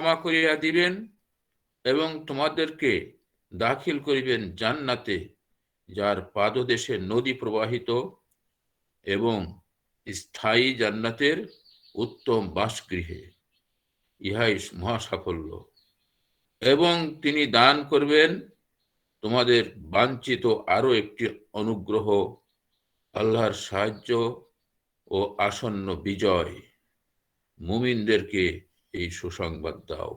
ক্ষমা করিয়া দিবেন এবং তোমাদেরকে দাখিল করিবেন জান্নাতে, যার পাদদেশে নদী প্রবাহিত, এবং স্থায়ী জান্নাতের উত্তম বাসগৃহে। ইহাই মহা সাফল্য। এবং তিনি দান করবেন তোমাদের বাঞ্ছিত আরো একটি অনুগ্রহ, আল্লাহর সাহায্য ও আসন্ন বিজয়। মুমিনদেরকে এই সুসংবাদ দাও।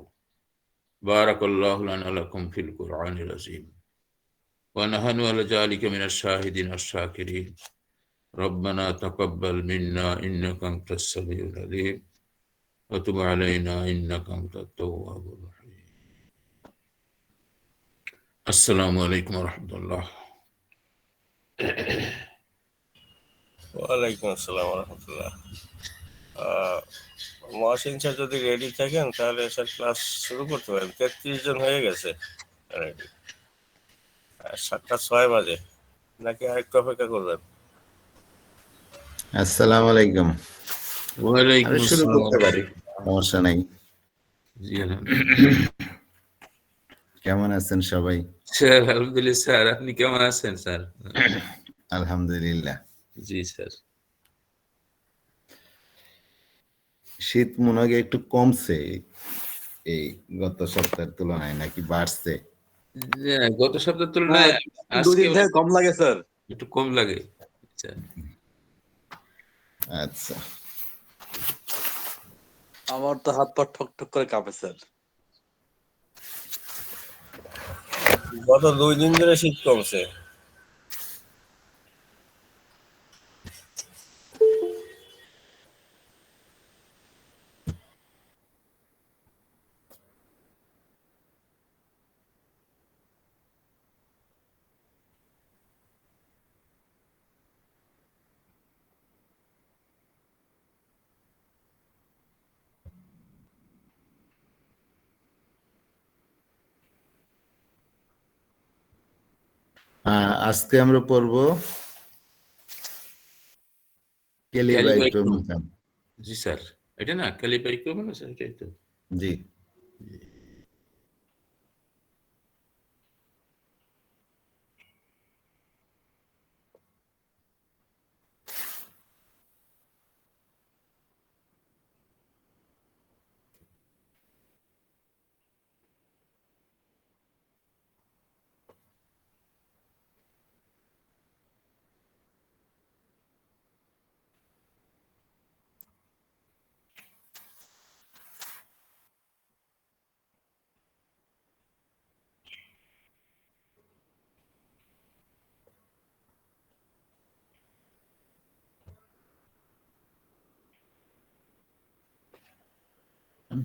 বারাকাল্লাহু লানা লাকুম ফিল কুরআনিল আযীম ওয়া নাহনু আলা যালিকা মিনাশ শাহিদিন ওয়াশ শাকিরিন। রব্বানা তাকাব্বাল মিন্না ইন্নাকা আনতাস সামিউল আলীম ওয়া তুব আলাইনা ইন্নাকা আনতাত তাওয়াবুর রহিম। আসসালামু আলাইকুম ওয়া রাহমাতুল্লাহ। ওয়ালাইকুম আসসালাম রহমতুল্লাহ। মহাসিন স্যার যদি রেডি থাকেন তাহলে স্যার ক্লাস শুরু করতে পারেন। 33 জন হয়ে গেছে অলরেডি। 7:06 বাজে, নাকি আরেকটু অপেক্ষা করবেন? আসসালামু আলাইকুম। ওয়ালাইকুম আমি শুরু আসসালাম। করতে পারি, সমস্যা নাই। জি আলহামদুলিল্লাহ। কেমন আছেন সবাই? স্যার আলহামদুলিল্লাহ। স্যার আপনি কেমন আছেন স্যার? আলহামদুলিল্লাহ। জি স্যার। শীত মনে হয় একটু কমছে এই গত সপ্তাহের তুলনায়, নাকি বাড়ছে? গত সপ্তাহের তুলনায় আজকে দুদিন থেকে কম লাগে স্যার। একটু কম লাগে। আচ্ছা, আমার তো হাত পা ঠক ঠক করে কাঁপে স্যার। গত 2 দিন ধরে শীত কমছে। আজকে আমরা পড়ব ক্যালিবাইক্রোমিকাম। জি স্যার, এটা না ক্যালিবাইক্রোম না স্যার, এটাই তো? জি।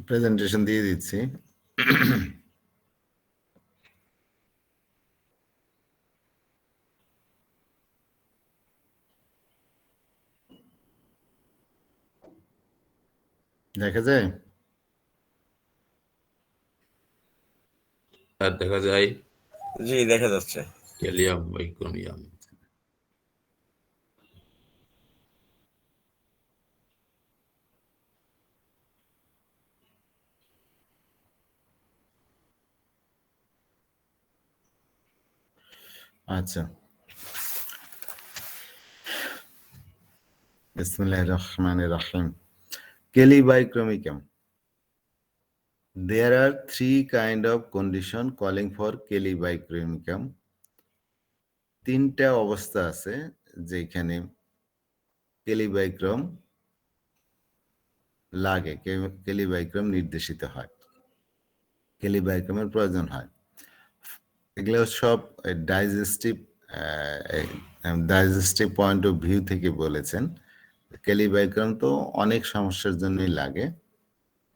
প্রেজেন্টেশন দিয়ে দিচ্ছি। দেখা যায়? স্যার দেখা যায়। জি, দেখা যাচ্ছে। ক্যালিয়াম বাইক্রোমিয়াম। আচ্ছা, বিসমিল্লাহির রহমানির রহিম। ক্যালিবাইক্রোমিকাম. There are 3 kind of condition calling for ক্যালিবাইক্রোমিকাম. 3টা অবস্থা আছে যেখানে ক্যালিবাইক্রম লাগে, ক্যালিবাইক্রম নির্দেশিত হয়, ক্যালিবাইক্রমের প্রয়োজন হয়। এগুলো সব ডাইজেস্টিভ পয়েন্ট অফ ভিউ থেকে বলেছেন। ক্যালিবাইক্রম তো অনেক সমস্যার জন্যই লাগে,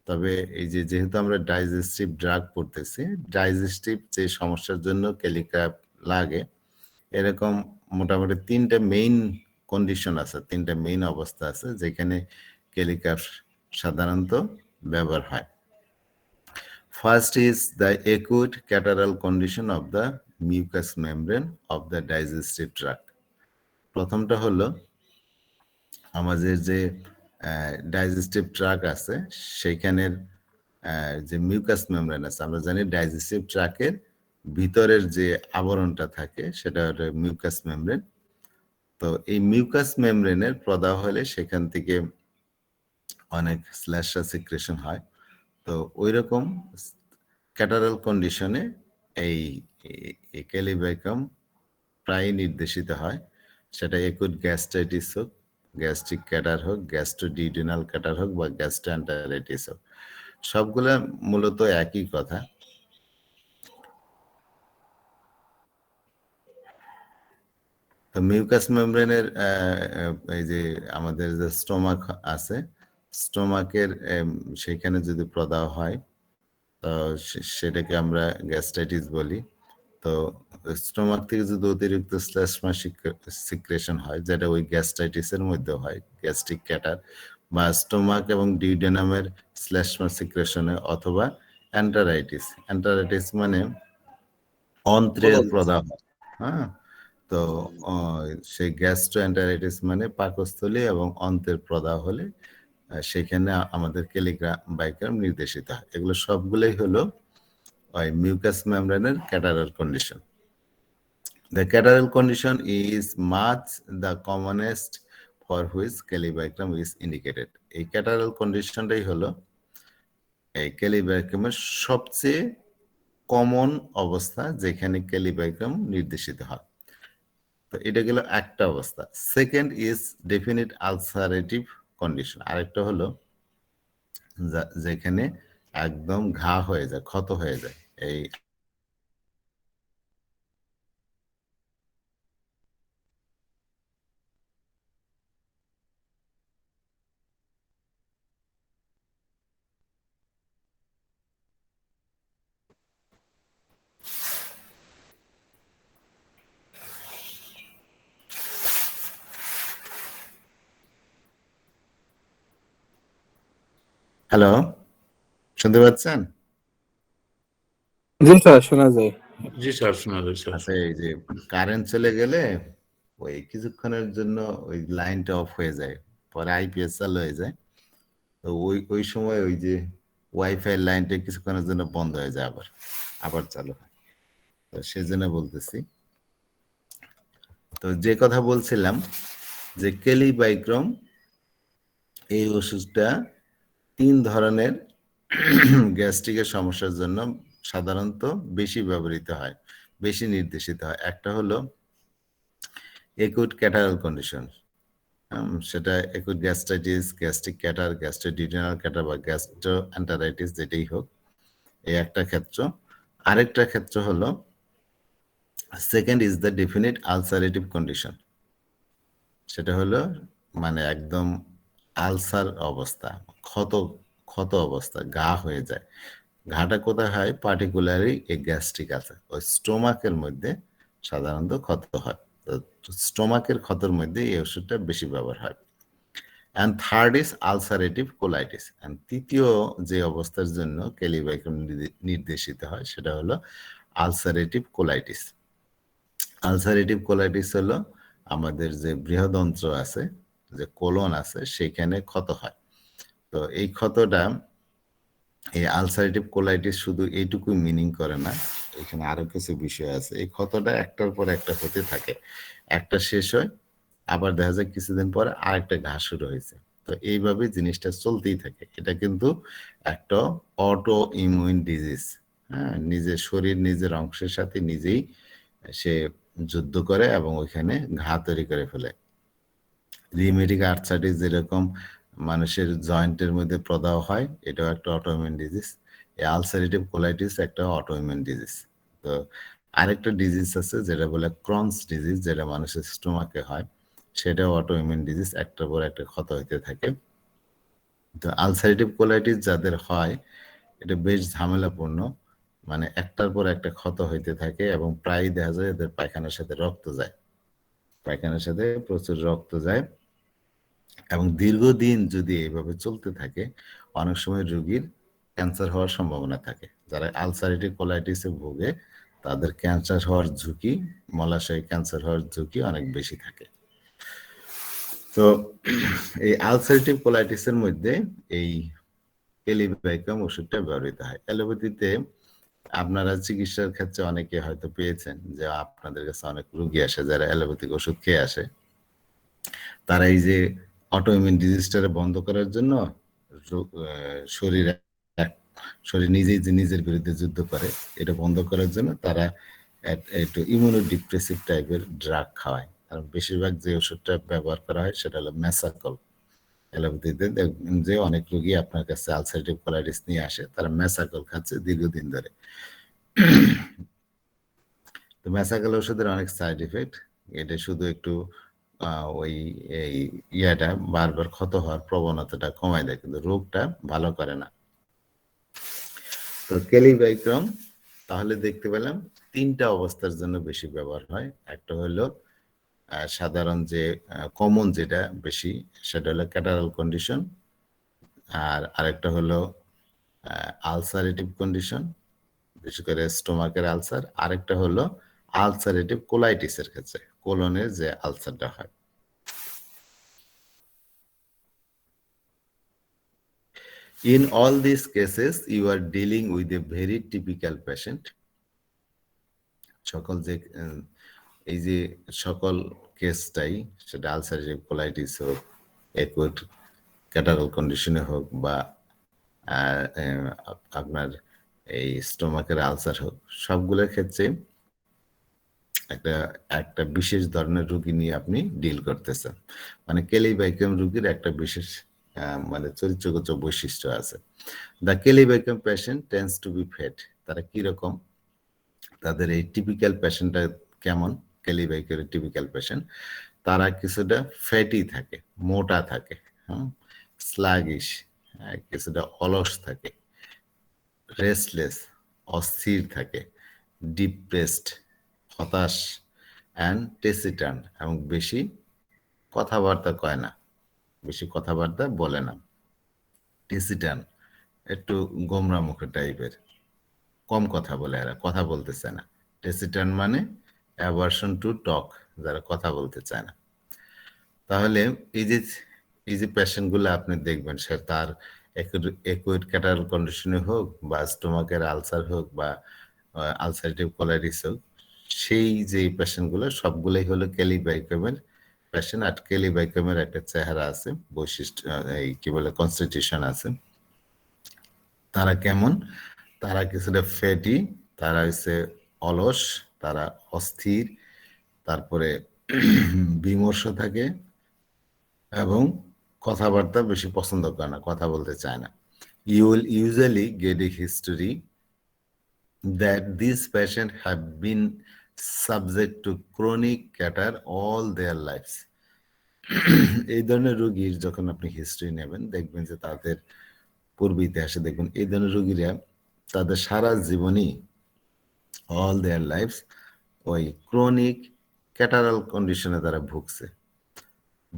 তবে এই যেহেতু আমরা ডাইজেস্টিভ ড্রাগ পড়তেছি, ডাইজেস্টিভ যে সমস্যার জন্য ক্যালিক্যাপ লাগে, এরকম মোটামুটি 3টা মেইন কন্ডিশন আছে, 3টা মেইন অবস্থা আছে যেখানে ক্যালিক্যাপ সাধারণত ব্যবহার হয়। First is the acute catarrhal condition of the mucous membrane of the digestive tract. প্রথমটা হলো আমাদের যে ডাইজেস্টিভ ট্র্যাক্ট আছে সেখানের যে মিউকাস মেমব্রেন আছে, আমরা জানি ডাইজেস্টিভ ট্র্যাকের ভিতরের যে আবরণটা থাকে সেটা হলো মিউকাস মেমব্রেন। তো এই মিউকাস মেমব্রেনের প্রদাহ হলে সেখান থেকে অনেক স্ল্যাশা সিক্রেশন হয়। তো ওই রকম ক্যাটারাল কন্ডিশনে এই ক্যালিবাইকাম প্রায় নির্দেশিত হয়, সেটা একুট গ্যাস্ট্রাইটিস হোক, গ্যাস্ট্রিক ক্যাটার হোক, গ্যাস্ট্রোডিউডেনাল ক্যাটার হোক বা গ্যাস্ট্রোএন্টারাইটিস হোক, সবগুলা মূলত একই কথা। তো মিউকাস মেমব্রেনের এই যে আমাদের যে স্টোমাক আছে, স্টোমাকের সেখানে যদি প্রদাহ হয় তো সেটাকে আমরা গ্যাস্ট্রাইটিস বলি। তো স্টোমাক থেকে যদি অতিরিক্ত শ্লেষ্মা সিক্রেশন হয়, যেটা ওই গ্যাস্ট্রাইটিসের মধ্যে হয়, গ্যাস্ট্রিক ক্যাটার বা স্টোমাক এবং ডিউডেনামের শ্লেষ্মা সিক্রেশনে, অথবা এন্টারাইটিস। এন্টারাইটিস মানে অন্ত্রের প্রদাহ। হ্যাঁ, তো সেই গ্যাস্ট্রোএন্টারাইটিস মানে পাকস্থলী এবং অন্ত্রের প্রদাহ হলে সেখানে আমাদের ক্যালিবাইকাম নির্দেশিত হয়। এগুলো সবগুলোই হলো ওই মিউকাস মেমব্রেনের catarrhal condition. The catarrhal condition is much the commonest for which ক্যালিবাইকাম is indicated. এই ক্যাটারাল কন্ডিশনটাই হলো এই ক্যালিবাইকামের সবচেয়ে কমন অবস্থা যেখানে ক্যালিবাইকাম নির্দেশিত হয়। তো এটা গেল একটা অবস্থা। Second is definite ulcerative condition. আরেকটা হলো যেখানে একদম ঘা হয়ে যায়, ক্ষত হয়ে যায়। এই হ্যালো, শুনতে পাচ্ছেন? জি স্যার, শোনা যায়। জি স্যার, শোনা যায় স্যার। আচ্ছা, এই যে কারেন্ট চলে গেলে ওই কিছুক্ষণের জন্য ওই লাইনটা অফ হয়ে যায়, পরে আইপিএস চালু হয়ে যায়। তো ওই সময় ওই যে ওয়াইফাই লাইনটা কিছুক্ষণের জন্য বন্ধ হয়ে যায়, আবার চালু হয়। তো সেজন্য বলতেছি। তো যে কথা বলছিলাম যে ক্যালিবাইক্রম এই ওষুধটা 3 ধরনের গ্যাস্ট্রিকের সমস্যার জন্য সাধারণত বেশি ব্যবহৃত হয়, বেশি নির্দেশিত হয়। একটা হলো একুট ক্যাটারাল কন্ডিশন, সেটা acute gastritis, gastric catarrh, gastroduodenal catarrh বা গ্যাস্ট্রোএন্টারাইটিস যেটাই হোক, এই একটা ক্ষেত্র। আরেকটা ক্ষেত্র হলো second is the definite ulcerative condition. সেটা হলো মানে একদম আলসার অবস্থা, ক্ষত অবস্থা, ঘা হয়ে যায়। ঘাটা কোথায় হয়? পার্টিকুলারলি এই গ্যাস্ট্রিক আছে, ওই স্টোমাকের মধ্যে সাধারণত ক্ষত হয়। তো স্টোমাকের ক্ষতর মধ্যে এই ওষুধটা বেশি ব্যবহার হয়। And third is ulcerative colitis. And তৃতীয় যে অবস্থার জন্য ক্যালিবাইকাম নির্দেশিত হয় সেটা হলো আলসারেটিভ কোলাইটিস। আলসারেটিভ কোলাইটিস হলো আমাদের যে বৃহদন্ত্র আছে, যে কোলন আছে, সেখানে ক্ষত হয়। তো এই ক্ষতটা, এই আলসারেটিভ কোলাইটিস শুধু এইটুকু মিনিং করে না, এখানে আরো কিছু বিষয় আছে। এই ক্ষতটা একটার পর একটা হতে থাকে, একটা শেষ হয়, আবার দেখা যায় কিছুদিন পরে আরেকটা ঘা শুরু হয়েছে। তো এইভাবে জিনিসটা চলতেই থাকে। এটা কিন্তু একটা অটো ইমিউন ডিজিজ। হ্যাঁ, নিজের শরীর নিজের অংশের সাথে নিজেই সে যুদ্ধ করে এবং ওইখানে ঘা তৈরি করে ফেলে। রিউমেটিক আর্থ্রাইটিস যেরকম মানুষের জয়েন্টের মধ্যে প্রদাহ হয়, এটাও একটা অটোইমিউন ডিজিজ। এই আলসারেটিভ কোলাইটিস একটা অটোইমিউন ডিজিজ। তো আরেকটা ডিজিজ আছে যেটা বলে ক্রনস ডিজিজ, যেটা মানুষের স্টোমাকে হয়, সেটাও অটোইমিউন ডিজিজ, একটার পর একটা ক্ষত হইতে থাকে। তো আলসারেটিভ কোলাইটিস যাদের হয় এটা বেশ ঝামেলাপূর্ণ, মানে একটার পর একটা ক্ষত হইতে থাকে এবং প্রায় দেখা যায় এদের পায়খানার সাথে রক্ত যায়, পায়খানার সাথে প্রচুর রক্ত যায়। এবং দীর্ঘদিন যদি এইভাবে চলতে থাকে, অনেক সময় রোগীর ক্যান্সার হওয়ার সম্ভাবনা থাকে। যারা আলসারেটিভ কোলাইটিসে ভোগে তাদের ক্যান্সার হওয়ার ঝুঁকি, মলাশয় ক্যান্সার হওয়ার ঝুঁকি অনেক বেশি থাকে। তো এই আলসারেটিভ কোলাইটিসের মধ্যে এই কেলিবাইকাম ওষুধটা ব্যবহৃত হয়। অ্যালোপ্যাথিতে আপনারা চিকিৎসার ক্ষেত্রে অনেকে হয়তো পেয়েছেন যে আপনাদের কাছে অনেক রোগী আসে যারা অ্যালোপ্যাথিক ওষুধ খেয়ে আসে, তারা এই যে অটোইমিউন ডিজিজটারে বন্ধ করার জন্য শরীর শরীর নিজেই যে নিজের বিরুদ্ধে যুদ্ধ করে, এটা বন্ধ করার জন্য তারা একটু ইমিউনোডিপ্রেসিভ টাইপের ড্রাগ খাওয়ায়। আর বেশিরভাগ যে ওষুধটা ব্যবহার করা হয় সেটা হলো মেসাকল। অ্যালোপ্যাথিতে দেখবেন যে অনেক রোগী আপনার কাছে আলসারেটিভ কোলাইটিস নিয়ে আসে, তারা মেসাকল খাচ্ছে দীর্ঘদিন ধরে। তো মেসাকল ওষুধের অনেক সাইড ইফেক্ট, এটা শুধু একটু ওই এই ইয়াটা বারবার ক্ষত হওয়ার প্রবণতাটা কমায় দেয়, কিন্তু রোগটা ভালো করে না। তো কেলিবাইক্রম তাহলে দেখতে পেলাম 3টা অবস্থার জন্য বেশি ব্যবহার হয়। একটা হলো সাধারণ যে কমন যেটা বেশি, সেটা হলো ক্যাটারাল কন্ডিশন, আর আরেকটা হলো আলসারেটিভ কন্ডিশন, বিশেষ করে স্টোমাকের আলসার, আরেকটা হলো আলসারেটিভ কোলাইটিসের ক্ষেত্রে কোলনের যে আলসারটা হয়। In all these cases, you are dealing with a very typical patient. সকল যে এই যে সকল কেসটাই, সেটা আলসারেটিভ কোলাইটিস হোক, অ্যাকুট ক্যাটারাল কন্ডিশনে হোক, বা আপনার এই স্টোমাকের আলসার হোক, সবগুলোর ক্ষেত্রে একটা বিশেষ ধরনের রোগী নিয়ে আপনি ডিল করতেছেন। মানে কেলিবাইকাম রোগীর একটা বিশেষ মানে চরিত্রগত বৈশিষ্ট্য আছে। The Kali bichromicum patient tends to be fat. তারা কিরকম, তাদের এই টিপিক্যাল পেশেন্টটা কেমন? কেলিবাইকামের টিপিক্যাল পেশেন্ট তারা কিছুটা ফ্যাটি থাকে, মোটা থাকে, স্লাগিশ, কিছুটা অলস থাকে, রেস্টলেস, অস্থির থাকে, ডিপ্রেসড, হতাশ, অ্যান্ড টেসিটার্ন, এবং বেশি কথাবার্তা কয় না, বেশি কথাবার্তা বলে না। টেসিটার্ন একটু গোমরা মুখে টাইপের, কম কথা বলে, এরা কথা বলতে চায় না। টেসিটার্ন মানে অ্যাভারশন টু টক, যারা কথা বলতে চায় না। তাহলে এই যে পেশেন্টগুলো আপনি দেখবেন, সে তার অ্যাকুইট ক্যাটারাল কন্ডিশনে হোক, বা স্টোমাকের আলসার হোক, বা আলসারেটিভ কোলাইটিস হোক, সেই যে পেশেন্টগুলো সবগুলোই হলো কেলিবাইকামের পেশেন্ট। আর কেলিবাইকামের একটা চেহারা আছে, বৈশিষ্ট্য, এই কি বলে কনস্টিটিউশন আছে। তারা কেমন? তারা কিছুটা ফ্যাটি, তারা হচ্ছে অলস, তারা অস্থির, তারপরে বিমর্ষ থাকে, এবং কথাবার্তা বেশি পছন্দ করে না, কথা বলতে চায় না। You will usually get a history that these patients have been subject to chronic catarrh all their lives. এই ধরনের রোগীর যখন আপনি হিস্ট্রি নেবেন, দেখবেন যে তাদের পূর্ব ইতিহাসে দেখবেন এই ধরনের রোগীরা তাদের সারা জীবনই, অল দেয়ার লাইফস, ওই ক্রনিক ক্যাটারাল কন্ডিশনে তারা ভুগছে।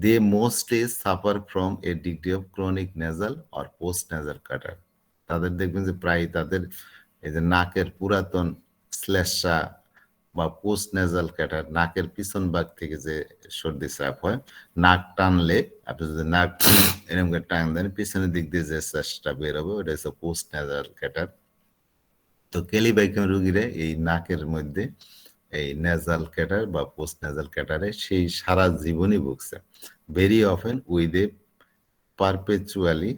They mostly suffer from a degree of chronic nasal or post-nasal catarrh. তাদের দেখবেন যে প্রায় তাদের এই যে নাকের পুরাতন শ্লেষ্মা বা পোস্ট নেজাল ক্যাটার, নাকের পিছন ভাগ থেকে যে সর্দি স্রাব হয়, নাক টানলে, আপনি যদি নাক এরকম করে টান দেন, পিছনের দিক দিয়ে যে শ্লেষ্মাটা বের হবে, ওটা হচ্ছে পোস্ট নেজাল ক্যাটার। তো কেলিবাইকাম রোগীরা এই নাকের মধ্যে এই নেজাল ক্যাটার বা পোস্ট নেজাল ক্যাটারে সেই সারা জীবনই ভুগছে। Very often with a perpetually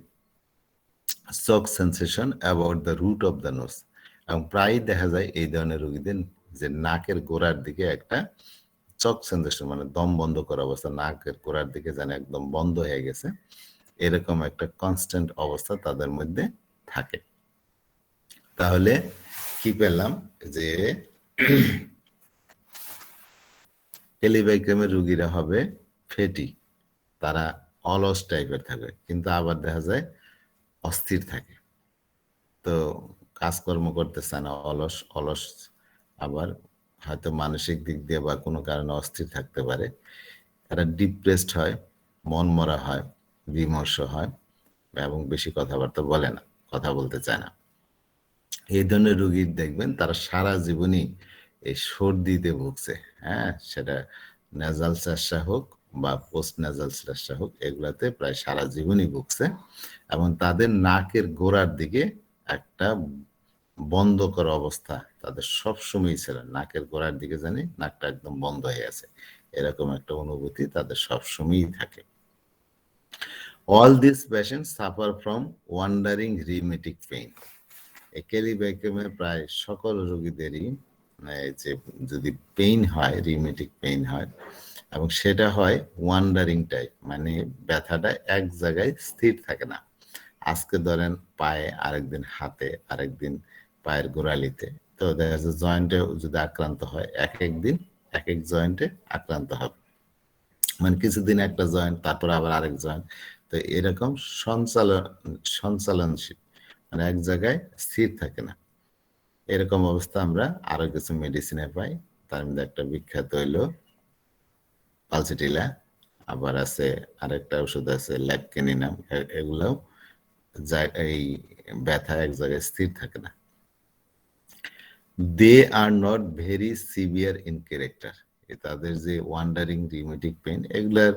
choke sensation about the root of the nose. এবং প্রায় দেখা যায় এই ধরনের রোগীদের যে নাকের গোড়ার দিকে একটা চক সেন্সেশন, মানে দম বন্ধ করা অবস্থা, নাকের গোড়ার দিকে যেন একদম বন্ধ হয়ে গেছে, এরকম একটা কনস্ট্যান্ট অবস্থা তাদের মধ্যে থাকে। তাহলে কি পেলাম? যে কেলিবাইকামের রোগীরা হবে ফেটি, তারা অলস টাইপের থাকে, কিন্তু আবার দেখা যায় অস্থির থাকে, তো কাজকর্ম করতে চায় না, অলস অলস, আবার হয়তো মানসিক দিক দিয়ে বা কোনো কারণে অস্থির থাকতে পারে। তারা ডিপ্রেসড হয়, মন মরা হয়, বিমর্ষ হয়, এবং বেশি কথাবার্তা বলে না, কথা বলতে চায় না। এই ধরনের রোগীর দেখবেন তারা সারা জীবনই এই সর্দিতে ভুগছে, সেটা নেজাল শ্লেষ্মা হোক বা পোস্ট নাজাল শ্লেষ্মা হোক, এগুলাতে প্রায় সারা জীবনই ভুগছে এবং তাদের নাকের গোড়ার দিকে একটা বন্ধ করা অবস্থা তাদের সবসময়ই ছিল। নাকের গোড়ার দিকে জানি নাকটা একদম বন্ধ হয়ে আছে, এরকম একটা অনুভূতি তাদের সবসময়ই থাকে। All these patients suffer from wandering rheumatic pain. কেলিব্যাকিয়ামের প্রায় সকল রোগীদেরই যে যদি পেইন হয়, রিউমেটিক পেইন হয়, এবং সেটা হয় ওয়ান্ডারিং টাইপ, মানে ব্যথাটা এক জায়গায় স্থির থাকে না। আজকে ধরেন পায়ে, আরেকদিন হাতে, আরেকদিন পায়ের গোড়ালিতে, তো দেখা যাচ্ছে জয়েন্টে যদি আক্রান্ত হয়, এক একদিন এক এক জয়েন্টে আক্রান্ত হবে, মানে কিছুদিন একটা জয়েন্ট, তারপর আবার আরেক জয়েন্ট, তো এরকম সঞ্চালনশীল, মানে এক জায়গায় স্থির থাকে না। এরকম অবস্থা আমরা আরো কিছু মেডিসিনে পাই, তার মধ্যে একটা বিখ্যাত হইল পালসিটিলা, আবার আছে আরেকটা ওষুধ আছে ল্যাবকেনিনাম। এগুলো এই ব্যথা এক জায়গায় স্থির থাকে না। They are not very severe in character. তাদের যে ওয়ান্ডারিং রিউমেটিক পেইন, এগুলার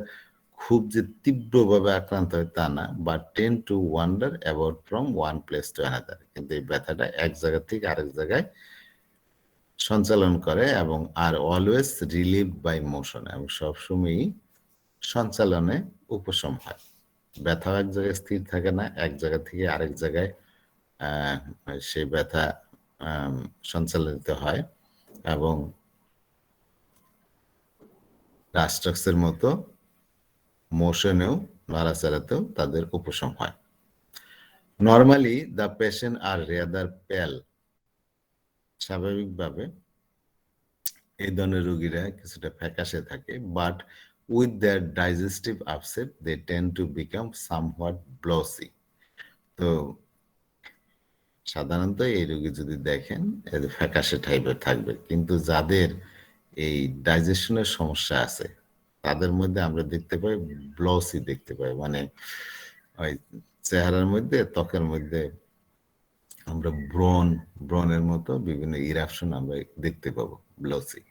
খুব যে তীব্রভাবে আক্রান্ত হয় তা না, but ten two wonder about from one place to another. কিন্তু এই ব্যথাটা এক জায়গা থেকে আরেক জায়গায় সঞ্চালন করে এবং are always relieve by motion, এবং সবসময়ই সঞ্চালনে উপশম হয়। ব্যথা এক জায়গায় স্থির থাকে না, এক জায়গা থেকে আরেক জায়গায় সেই ব্যথা সঞ্চালিত হয় এবং রাস্ট্রাক্সের মতো মোশনেও, নড়াচড়াতেও তাদের উপশম হয়। Normally the patient are rather pale. স্বাভাবিকভাবে এই ধরনের রোগীরা কিছুটা ফ্যাকাশে থাকে, but with their digestive upset they tend to become somewhat blowsy. তো সাধারণত এই রোগী যদি দেখেন ফ্যাকাশে টাইপের থাকবে, কিন্তু যাদের এই ডাইজেশনের সমস্যা আছে তাদের মধ্যে আমরা দেখতে পাই ব্লসি দেখতে পাই, মানে ওই চেহারার মধ্যে, ত্বকের মধ্যে আমরা ব্রনের মতো বিভিন্ন ইরাপশন আমরা দেখতে পাবো, blowsy.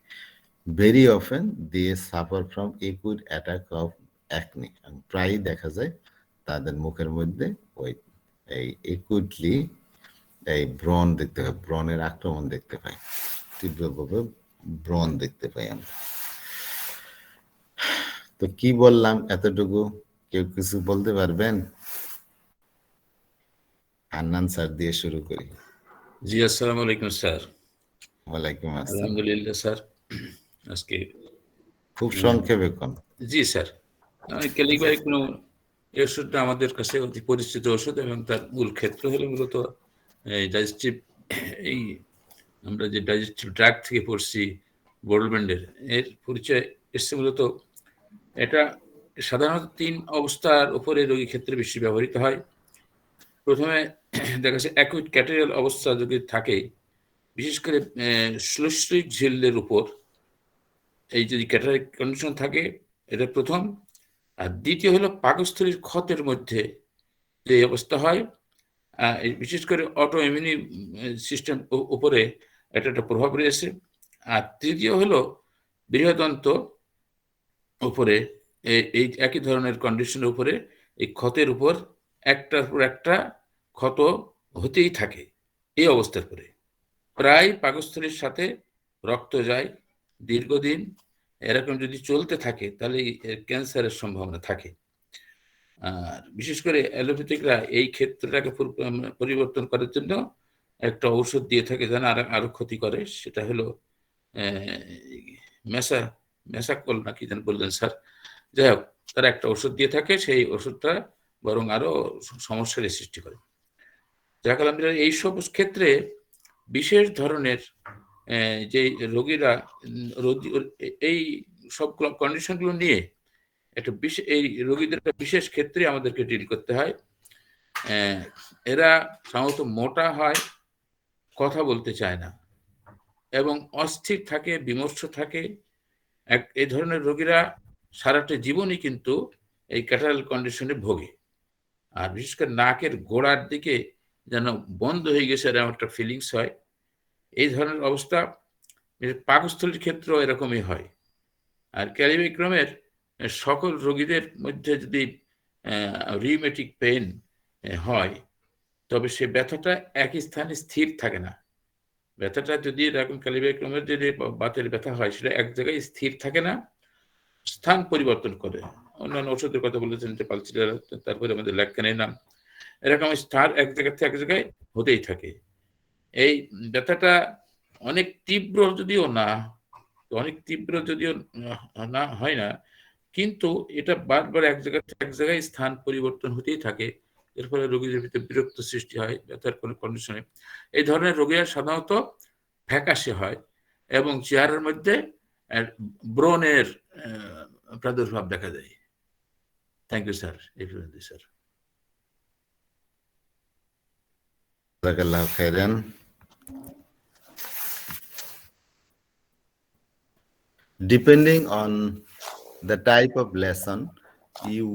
Very often they suffer from acute attack of acne. প্রায়ই দেখা যায় তাদের মুখের মধ্যে ওই এই একুইটলি এই ব্রণ দেখতে পাই, ব্রণের আক্রমণ দেখতে পাই, তীব্রভাবে ব্রণ দেখতে পাই আমরা। তো কি বললাম এতটুকু, কেউ কিছু বলতে পারবেন? হান্নান স্যার দিয়ে শুরু করি। জি, আসসালামু আলাইকুম স্যার। ওয়ালাইকুম আসসালাম। আলহামদুলিল্লাহ স্যার, আজকে খুব সংক্ষেপে কোন। জি স্যার, ক্যালিব্যাকিয়াম এই ওষুধটা আমাদের কাছে অতি পরিচিত ওষুধ এবং তার মূল ক্ষেত্র হলো মূলত এই ডাইজেস্টিভ, এই আমরা যে ডাইজেস্টিভ ড্রাগ থেকে পড়ছি বোরলব্যান্ডের, এর পরিচয় এসছে মূলত। এটা সাধারণত 3 অবস্থার উপরে রোগী ক্ষেত্রে বেশি ব্যবহৃত হয়। প্রথমে দেখা যাচ্ছে অ্যাকুইট ক্যাটেরিয়াল অবস্থা যদি থাকে, বিশেষ করে শ্লোষ্মিক ঝিল্লের উপর এই যদি ক্যাটারাক্ট কন্ডিশন থাকে, এটা প্রথম। আর দ্বিতীয় হলো পাকস্থলীর ক্ষতের মধ্যে যে অবস্থা হয়, বিশেষ করে অটো ইমিউনি সিস্টেম উপরে একটা প্রভাব রয়েছে। আর তৃতীয় হলো বৃহদন্ত উপরে এই একই ধরনের কন্ডিশনের উপরে এই ক্ষতের উপর একটার পর একটা ক্ষত হতেই থাকে। এই অবস্থার পরে প্রায় পাকস্থলীর সাথে রক্ত যায় দীর্ঘদিন, এরকম যদি চলতে থাকে তাহলে ক্যান্সারের সম্ভাবনা থাকে। আর বিশেষ করে অ্যালোপ্যাথিকরা এই ক্ষেত্রটাকে পরিবর্তন করার জন্য একটা ঔষধ দিয়ে থাকে, যেন আরো ক্ষতি করে। সেটা হলো মেসাকল না কি যেন বললেন স্যার, যাই হোক, তারা একটা ওষুধ দিয়ে থাকে, সেই ওষুধটা বরং আরো সমস্যার সৃষ্টি করে। যাক আলহামদুলিল্লাহ, এইসব ক্ষেত্রে বিশেষ ধরনের যে রোগীরা এই সব কন্ডিশনগুলো নিয়ে একটা এই রোগীদের একটা বিশেষ ক্ষেত্রে আমাদেরকে ডিল করতে হয়। এরা সাধারণত মোটা হয়, কথা বলতে চায় না এবং অস্থির থাকে, বিমর্ষ থাকে। এই ধরনের রোগীরা সারাটা জীবনই কিন্তু এই ক্যাটারাল কন্ডিশনে ভোগে। আর বিশেষ করে নাকের গোড়ার দিকে যেন বন্ধ হয়ে গেছে এরকম একটা ফিলিংস হয়। এই ধরনের অবস্থা পাকস্থলীর ক্ষেত্রেও এরকমই হয়। আর ক্যালিব্যাকিয়ামের সকল রোগীদের মধ্যে যদি রিউমেটিক পেন হয়, তবে সে ব্যথাটা একই স্থানে স্থির থাকে না। ব্যথাটা যদি এরকম ক্যালিবাইক্রমের যদি বাতের ব্যথা হয়, সেটা এক জায়গায় স্থির থাকে না, স্থান পরিবর্তন করে। অন্যান্য ওষুধের কথা বলেছেন যে পালসিডার, তারপরে আমাদের ল্যাককানিনাম, এরকম স্টার এক জায়গা থেকে এক জায়গায় হতেই থাকে। এই ব্যথাটা অনেক তীব্র যদিও না, না হয় না, কিন্তু এটা বারবার এক জায়গা থেকে এক জায়গায় স্থান পরিবর্তন হতেই থাকে। এর ফলে রোগীদের ভিতরে বিরক্ত সৃষ্টি হয় ব্যথার কোনো কন্ডিশনে। এই ধরনের রোগীরা সাধারণত ফ্যাকাশে হয় এবং চেহারার মধ্যে ব্রণের প্রাদুর্ভাব দেখা যায়। Thank you sir. স্যার, জাযাকাল্লাহু খাইরান। Depending on the type of lesson, you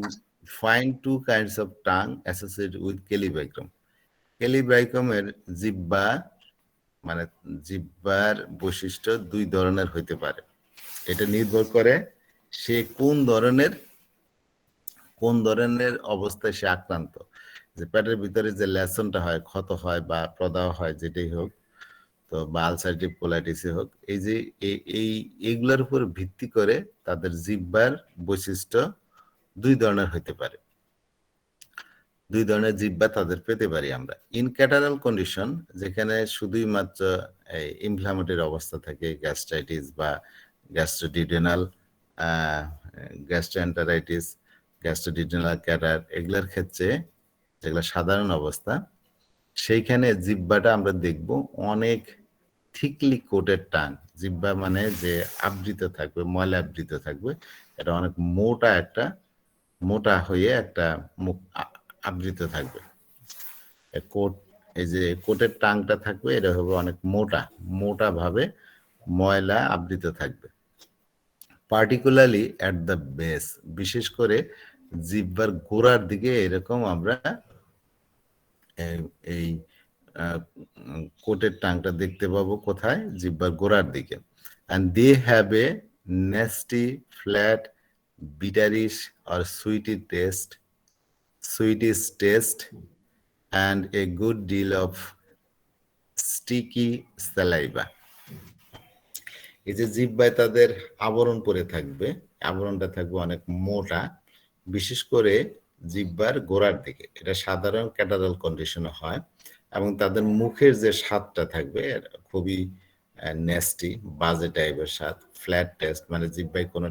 find two kinds of tongue associated with Kelly-Bicrom. Kelly-Bicrom-এর জিহ্বা মানে জিহ্বার বৈশিষ্ট্য দুই ধরনের হইতে পারে। এটা নির্ভর করে সে কোন ধরনের অবস্থায় সে আক্রান্ত। যে পেটের ভিতরে যে লেসনটা হয়, ক্ষত হয় বা প্রদাহ হয়, যেটাই হোক, তো বা আলসারেটিভ কোলাইটিসে হোক, এই যে এইগুলোর উপর ভিত্তি করে তাদের জিহ্বার বৈশিষ্ট্য দুই ধরনের হইতে পারে। দুই ধরনের জিহ্বা তাদের পেতে পারি আমরা। ইন ক্যাটারাল কন্ডিশন, যেখানে শুধুই মাত্র ইনফ্লামেটরি অবস্থা থাকে, গ্যাস্ট্রাইটিস বা গ্যাস্ট্রোডিউডেনাল, গ্যাস্ট্রোএন্টারাইটিস, গ্যাস্ট্রোডিউডেনাল ক্যাটার, এগুলোর ক্ষেত্রে যেগুলো সাধারণ অবস্থা, সেইখানে জিহ্বাটা আমরা দেখব অনেক থিকলি কোটেড টাং। জিহ্বা মানে যে আবৃত থাকবে, ময়লা আবৃত থাকবে, এটা অনেক মোটা হয়ে একটা মুখ আবৃত থাকবে। কোট, এই যে কোটের টাংটা থাকবে, এটা হবে অনেক মোটা ভাবে ময়লা আবৃত থাকবে। পার্টিকুলারলি অ্যাট দ্য বেস, বিশেষ করে জিহ্বার গোড়ার দিকে এরকম আমরা এই কোটের টাংটা দেখতে পাবো। কোথায়? জিহ্বার গোড়ার দিকে। and they have a nasty flat bitterish or sweetish taste and a good deal of sticky saliva. এই যে জিহ্বায় তাদের আবরণ পরে থাকবে, আবরণটা থাকবে অনেক মোটা, বিশেষ করে জিহ্বার গোড়ার দিকে। এটা সাধারণ ক্যাটারাল কন্ডিশনে হয় এবং তাদের মুখের যে স্বাদটা থাকবে খুবই নেস্টি, বাজে টাইপের স্বাদ। ফ্ল্যাট টেস্ট, মানে জিহ্বায় কোনো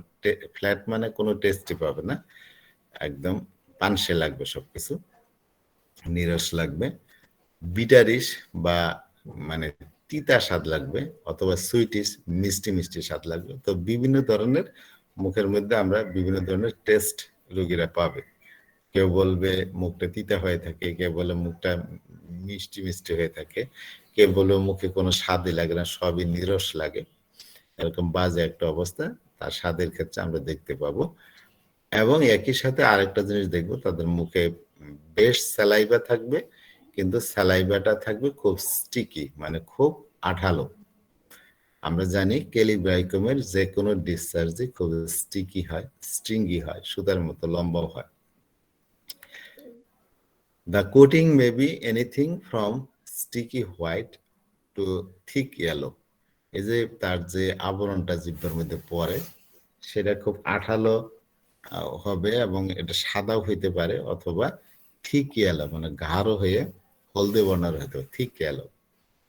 ফ্ল্যাট মানে কোনো টেস্টই পাবে না, একদম পানসে লাগবে, সবকিছু নিরস লাগবে। বিটারিশ বা মানে তিতা স্বাদ লাগবে, অথবা সুইটিশ, মিষ্টি স্বাদ লাগবে। তো বিভিন্ন ধরনের মুখের মধ্যে আমরা বিভিন্ন ধরনের টেস্ট রোগীরা পাবে। কেউ বলবে মুখটা তিতা হয়ে থাকে, কেউ বলে মুখটা মিষ্টি হয়ে থাকে, কেউ বলবে মুখে কোনো স্বাদই লাগে না, সবই নিরস লাগে। এরকম বাজে একটা অবস্থা তার স্বাদের ক্ষেত্রে আমরা দেখতে পাবো। এবং একই সাথে আরেকটা জিনিস দেখবো, তাদের মুখে বেশ স্যালাইভা থাকবে, কিন্তু স্যালাইভাটা থাকবে খুব স্টিকি, মানে খুব আঠালো। আমরা জানি কেলিব্রাইকমের যে কোনো ডিসচার্জই খুব স্টিকি হয়, স্ট্রিঙ্গি হয়, সুতার মতো লম্বাও হয়। The coating may be anything from sticky white to thick yellow. এই যে তার যে আবরণটা জিহ্বার মধ্যে পড়ে, সেটা খুব আঠালো হবে এবং এটা সাদাও হইতে পারে, অথবা থিক ইয়েলো মানে গাঢ় হয়ে হলদে বর্ণের হইতে পারে, থিক ইয়েলো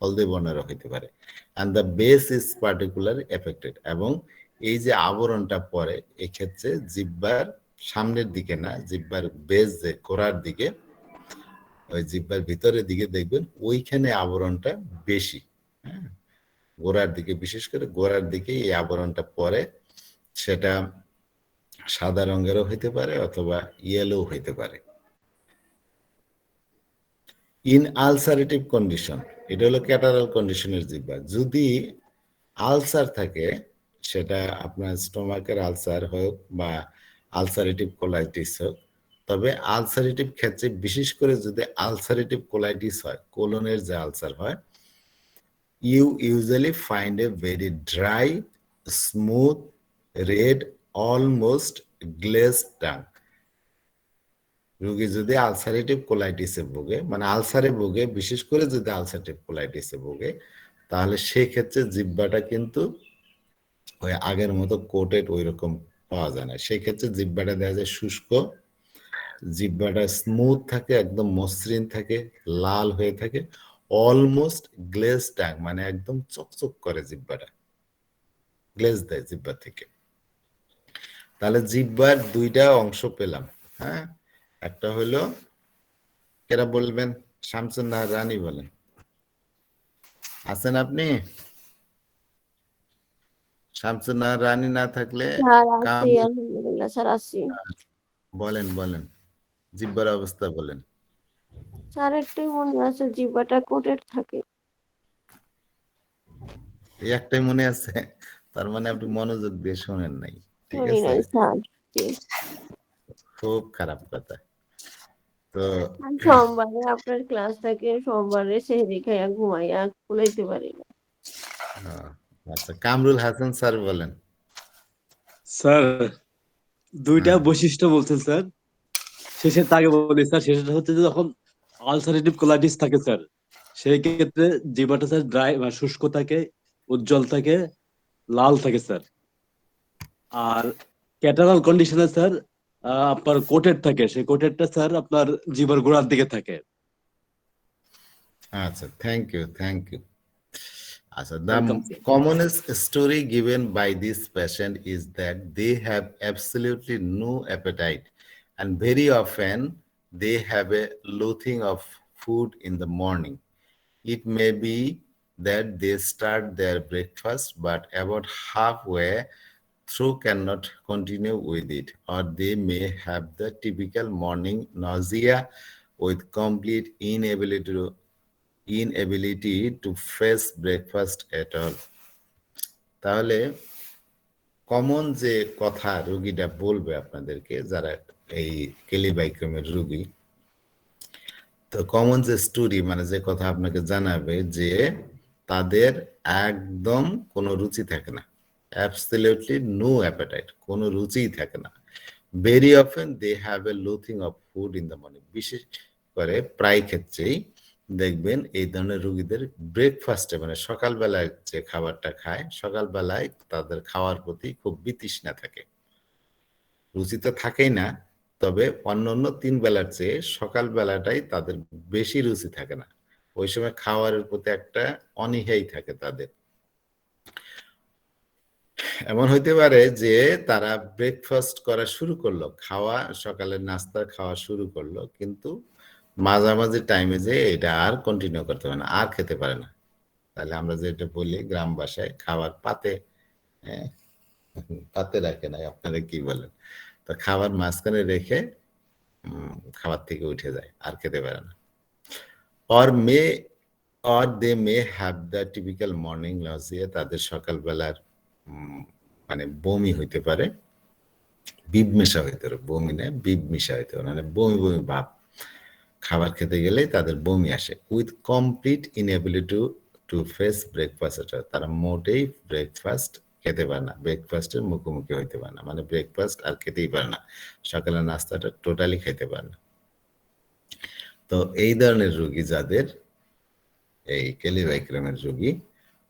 হলদে বর্ণের হইতে পারে। and the base is particularly affected, এবং এই যে আবরণটা পড়ে এক্ষেত্রে জিহ্বার সামনের দিকে না, জিহ্বার বেস যে গোড়ার দিকে, ওই জিহ্বার ভিতরের দিকে দেখবেন ওইখানে আবরণটা বেশি। হ্যাঁ, গোড়ার দিকে, বিশেষ করে গোড়ার দিকে এই আবরণটা পড়ে। সেটা সাদা রঙেরও হইতে পারে অথবা ইয়েলো হইতে পারে। ইন আলসারেটিভ কন্ডিশন, এটা হলো ক্যাটারাল কন্ডিশনের জিহ্বা। যদি আলসার থাকে, সেটা আপনার স্টোমাকের আলসার হোক বা আলসারেটিভ কোলাইটিস হোক, তবে আলসারেটিভ ক্ষেত্রে বিশেষ করে যদি আলসারেটিভ কোলাইটিস হয়, কোলনের যে আলসার হয়, you usually find a very dry, smooth, red, almost glazed tongue. রোগী যদি আলসারেটিভ কোলাইটিসে ভোগে, মানে আলসারে ভোগে, বিশেষ করে যদি আলসারেটিভ কোলাইটিসে ভোগে, তাহলে সেই ক্ষেত্রে জিহ্বাটা কিন্তু ওই আগের মতো কোটেড ওই রকম পাওয়া যায় না। সেই ক্ষেত্রে জিহ্বাটা দেখা যায় শুষ্ক, জিহ্বাটা স্মুথ থাকে, একদম মসৃণ থাকে, লাল হয়ে থাকে, অলমোস্ট গ্লেজ টাং, মানে একদম চকচক করে জিহ্বাটা, গ্লেজ দেয় জিহ্বা থেকে। তাহলে জিহ্বার দুইটা অংশ পেলাম। হ্যাঁ, একটা হলো, কেরা বলবেন? শামসুন নাহার রানী বলেন, আছেন আপনি? শামসুন নাহার রানী না থাকলে স্যার আছি, কামরুল, আলহামদুলিল্লাহ স্যার আছি। বলেন বলেন, জিহ্বার অবস্থা বলেন। স্যার একটাই মনে আছে, জিহ্বাটা কোটেড থাকে। এই একটাই মনে আছে? তার মানে আপনি মনোযোগ দিয়ে শোনেন নাই, ঠিক শুনি আছে? নাই স্যার। জি। খুব খারাপ কথা। তো আর সোমবারে আপনার ক্লাস থাকে, সোমবারে সেহরি খাইয়া ঘুমাইয়া কুলাইতে পারি না। আচ্ছা, কামরুল হাসান স্যার বলেন। স্যার দুইটা হ্যাঁ, বৈশিষ্ট্য বলছেন স্যার। শেষের আগে বলি স্যার, শেষের হচ্ছে যে যখন আলসারেটিভ কোলাইটিস থাকে স্যার, সেই ক্ষেত্রে জিহ্বাটা স্যার ড্রাই বা শুষ্ক থাকে, উজ্জ্বল থাকে, লাল থাকে স্যার। আর ক্যাটারাল কন্ডিশনে স্যার আপনার কোটেড থাকে, সেই কোটেডটা স্যার আপনার জিহ্বার গোড়ার দিকে থাকে। আচ্ছা, থ্যাংক ইউ, থ্যাংক ইউ। আচ্ছা, the welcome sir. commonest story given by this patient is that they have absolutely no appetite, and very often they have a loathing of food in the morning. It may be that they start their breakfast, but about halfway through cannot continue with it, or they may have the typical morning nausea with complete inability to face breakfast at all. তাহলে common যে কথা রোগীটা বলবে আপনাদেরকে, যারা এই কেলিবাইকমের রোগী, তো common যে স্টোরি, মানে যে কথা আপনাকে জানাবে, যে তাদের একদম কোনো রুচি থাকে না, অ্যাবসলিউটলি নো অ্যাপেটাইট, কোনো রুচিই থাকে না। Very often they have a loathing of food in the morning. বিশেষ করে প্রায় ক্ষেত্রেই দেখবেন এই ধরনের রোগীদের ব্রেকফাস্টে, মানে সকালবেলায় যে খাবারটা খায়, সকালবেলায় তাদের খাওয়ার প্রতি খুব বিতৃষ্ণা থাকে। রুচি তো থাকেই না, তবে অন্যান্য 3 বেলার চেয়ে সকাল বেলাটাই তাদের বেশি রুচি থাকে না। ওই সময় খাওয়ারের প্রতি একটা অনীহাই থাকে তাদের। এমন হইতে পারে যে তারা ব্রেকফাস্ট করা শুরু করলো, খাওয়া, সকালের নাস্তা খাওয়া শুরু করলো, কিন্তু মাঝামাঝি টাইমে যে এটা আর কন্টিনিউ করতে পারে না, আর খেতে পারে না। তাহলে আমরা যেটা বলি গ্রাম ভাষায়, খাবার পাতে, হ্যাঁ, পাতে রাখে নাই, আপনারা কি বলেন? তো খাবার মাঝখানে রেখে খাবার থেকে উঠে যায়, আর খেতে পারে না। or they may have the typical morning nausea, তাদের সকালবেলার মানে বমি হইতে পারে, বিব মেশা হইতে পারে, বমি না বিব মিশা হইতে পারে, মানে বমি বমি ভাব, খাবার খেতে গেলে তাদের বমি আসে। With complete inability to face breakfast, তারা মোটেই ব্রেকফাস্ট খেতে পারে না, ব্রেকফাস্টের মুখোমুখি হইতে পারে না, মানে ব্রেকফাস্ট আর খেতেই পারে না, সকালের নাস্তাটা টোটালি খেতে পারে না। তো এই ধরনের রোগী যাদের, এই কেলিবাইক্রমের রোগী,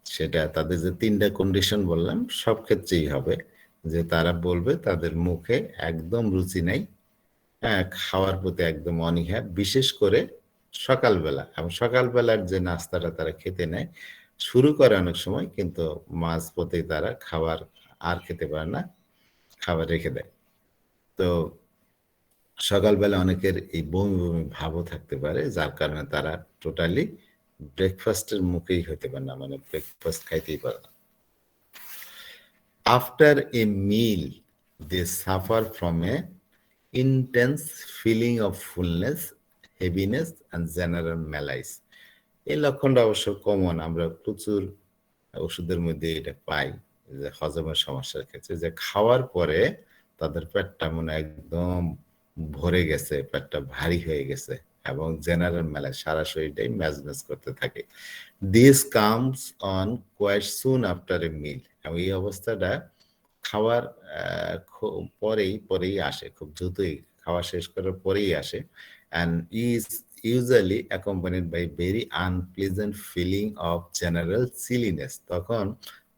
সেটা তাদের যে 3টা কন্ডিশন বললাম, সব ক্ষেত্রেই হবে যে তারা বলবে তাদের মুখে একদম রুচি নাই, হ্যাঁ, খাওয়ার প্রতি একদম অনীহা, বিশেষ করে সকালবেলা। এবং সকালবেলার যে নাস্তাটা তারা খেতে নেয়, শুরু করে অনেক সময়, কিন্তু মাঝপথে তারা খাবার আর খেতে পারে না, খাবার রেখে দেয়। তো সকালবেলা অনেকের এই বমি বমি ভাবও থাকতে পারে, যার কারণে তারা টোটালি ব্রেকফাস্টের মুখেই হতে পারে না, মানে ব্রেকফাস্ট খাইতেই পারে না। After a meal they suffer from a intense feeling of fullness, heaviness and general malaise. এই লক্ষণটা অবশ্য কমন, আমরা প্রচুর ওষুধের মধ্যে এটা পাই, যে হজমের সমস্যার ক্ষেত্রে, যে খাওয়ার পরে তাদের পেটটা মনে একদম ভরে গেছে, পেটটা ভারী হয়ে গেছে, এবং জেনারেল মেলায় সারা শরীরটাই ম্যাজমেজ করতে থাকে। This comes on quite soon after a meal, এবং এই অবস্থাটা খাওয়ার পরেই আসে, খুব দ্রুতই খাওয়া শেষ করার পরেই আসে, and is usually accompanied by very unpleasant feeling of general chilliness. তখন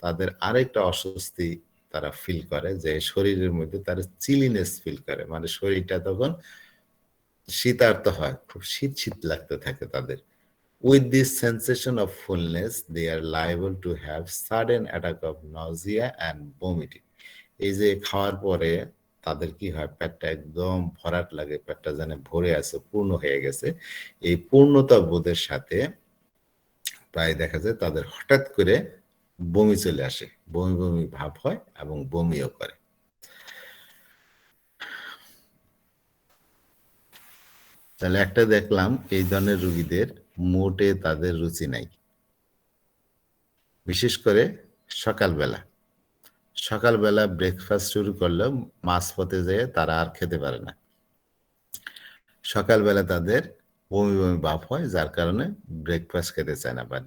তাদের আরেকটা অস্বস্তি তারা ফিল করে, যে শরীরের মধ্যে তারা চিলিনেস ফিল করে, মানে শরীরটা তখন শীতার্ত হয়, খুব শীত শীত লাগতে থাকে তাদের। With this sensation of fullness, they are liable to have sudden attack of nausea and vomiting. এই যে খাওয়ার পরে তাদের কি হয়, পেটটা একদম ভরাট লাগে, পেটটা যেন ভরে আছে, পূর্ণ হয়ে গেছে। এই পূর্ণতা বোধের সাথে প্রায় দেখা যায় তাদের হঠাৎ করে বমি চলে আসে, বমি বমি ভাব হয় এবং বমিও করে। তাহলে একটা দেখলাম এই ধরনের রোগীদের মোটে তাদের রুচি নাই, বিশেষ করে সকালবেলা ব্রেকফাস্ট শুরু করলেও মাঝপথে যেয়ে তারা আর খেতে পারে না। সকালবেলা তাদের বমি বমি ভাব হয়, যার কারণে ব্রেকফাস্ট খেতে চায় না। বা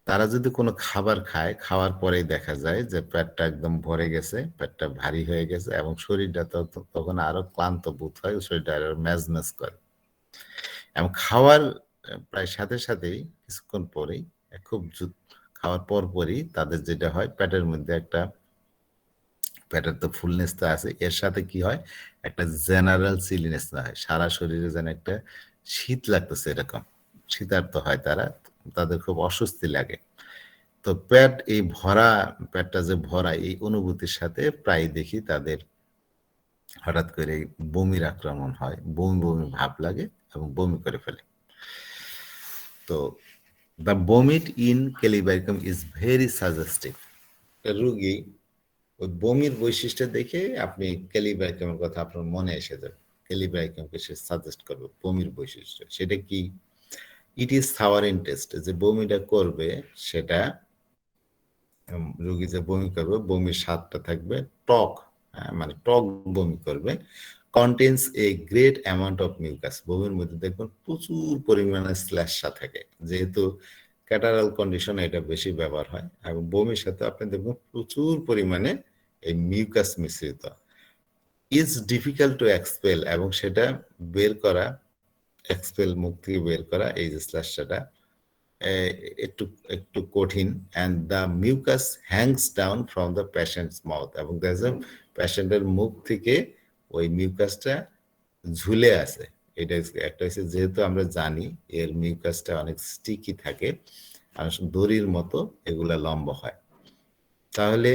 তারা যদি কোনো খাবার খায়, খাওয়ার পরেই দেখা যায় যে পেটটা একদম ভরে গেছে, পেটটা ভারী হয়ে গেছে এবং শরীরটা তখন আরো ক্লান্ত বোধ হয়, শরীরটা আরো ম্যাজম্যাজ করে। এবং খাওয়ার প্রায় সাথে সাথেই কিছুক্ষণ পরেই, খুব খাওয়ার পরই তাদের যেটা হয়, পেটের তো ফুলনেস তো আছে, এর সাথে কি হয়, একটা জেনারেল চিলিনেস না হয়, সারা শরীরে যেন একটা শীত লাগতেছে, এরকম শীতার্ত হয় তারা, তাদের খুব অস্বস্তি লাগে। তো পেটটা যে ভরা, এই অনুভূতির সাথে প্রায় দেখি তাদের হঠাৎ করে বমির আক্রমণ হয়, বমি বমি ভাব লাগে এবং বমি করে ফেলে। তো the vomit in Kali bichromicum is very suggestive. রোগী ওই বমির বৈশিষ্ট্য দেখে আপনি কেলিবাইকামের কথা আপনার মনে এসে যাবে, কেলিবাইকামকে সে সাজেস্ট করবে বমির বৈশিষ্ট্য। সেটা কি? It is sour in taste. যে বমিটা করবে সেটা, রোগী যে বমি করবে, বমির স্বাদটা থাকবে টক, মানে টক বমি করবে। Contains a great amount of mucus. বমির মধ্যে দেখবেন প্রচুর পরিমাণে শ্লেষ্মা থাকে, যেহেতু ক্যাটারাল কন্ডিশনে এটা বেশি ব্যবহার হয়, এবং বমির সাথে আপনি দেখবেন প্রচুর পরিমাণে এই মিউকাস মিশ্রিত। ইজ ডিফিকাল্ট টু এক্সপেল, এবং সেটা বের করা, এক্সপেল মুখ থেকে বের করা, এই যে শ্লেষ্মাটা একটু কঠিন। And the mucus hangs down from the patient's mouth, এবং পেশেন্টের মুখ থেকে ওই মিউকাসটা ঝুলে আছে। এটা একটা হচ্ছে, যেহেতু আমরা জানি এর মিউকাসটা অনেক স্টিকি থাকে, আর দড়ির মতো এগুলা লম্বা হয়। তাহলে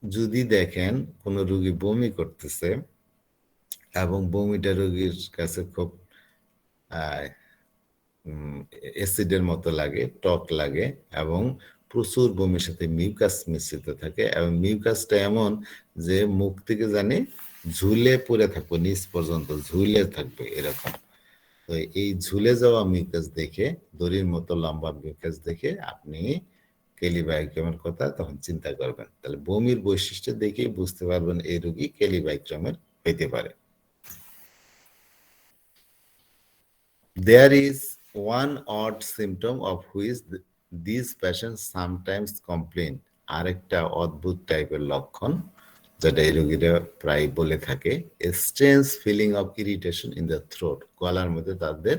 যদি দেখেন কোনো রোগী বমি করতেছে এবং বমিটা রোগীর কাছে খুব অ্যাসিডের মতো লাগে, টক লাগে, এবং প্রচুর বমির সাথে মিউকাস মিশ্রিত থাকে, এবং মিউকাসটা এমন যে মুখ থেকে জানি ঝুলে পড়ে থাকবে, নিচ পর্যন্ত ঝুলে থাকবে এরকম। তো এই ঝুলে যাওয়া মিউকাস দেখে, দড়ির মতো লম্বা মিউকাস দেখে আপনি কেলিবাইকামের কথা তখন চিন্তা করবেন। তাহলে বমির বৈশিষ্ট্য দেখেই বুঝতে পারবেন এই রোগী কেলিবাইকামের হইতে পারে। There is one odd symptom of which these patients sometimes complain. আরেকটা অদ্ভুত টাইপের লক্ষণ যেটা এই রোগীরা প্রায় বলে থাকে, a strange feeling of irritation in the throat. গলার মধ্যে তাদের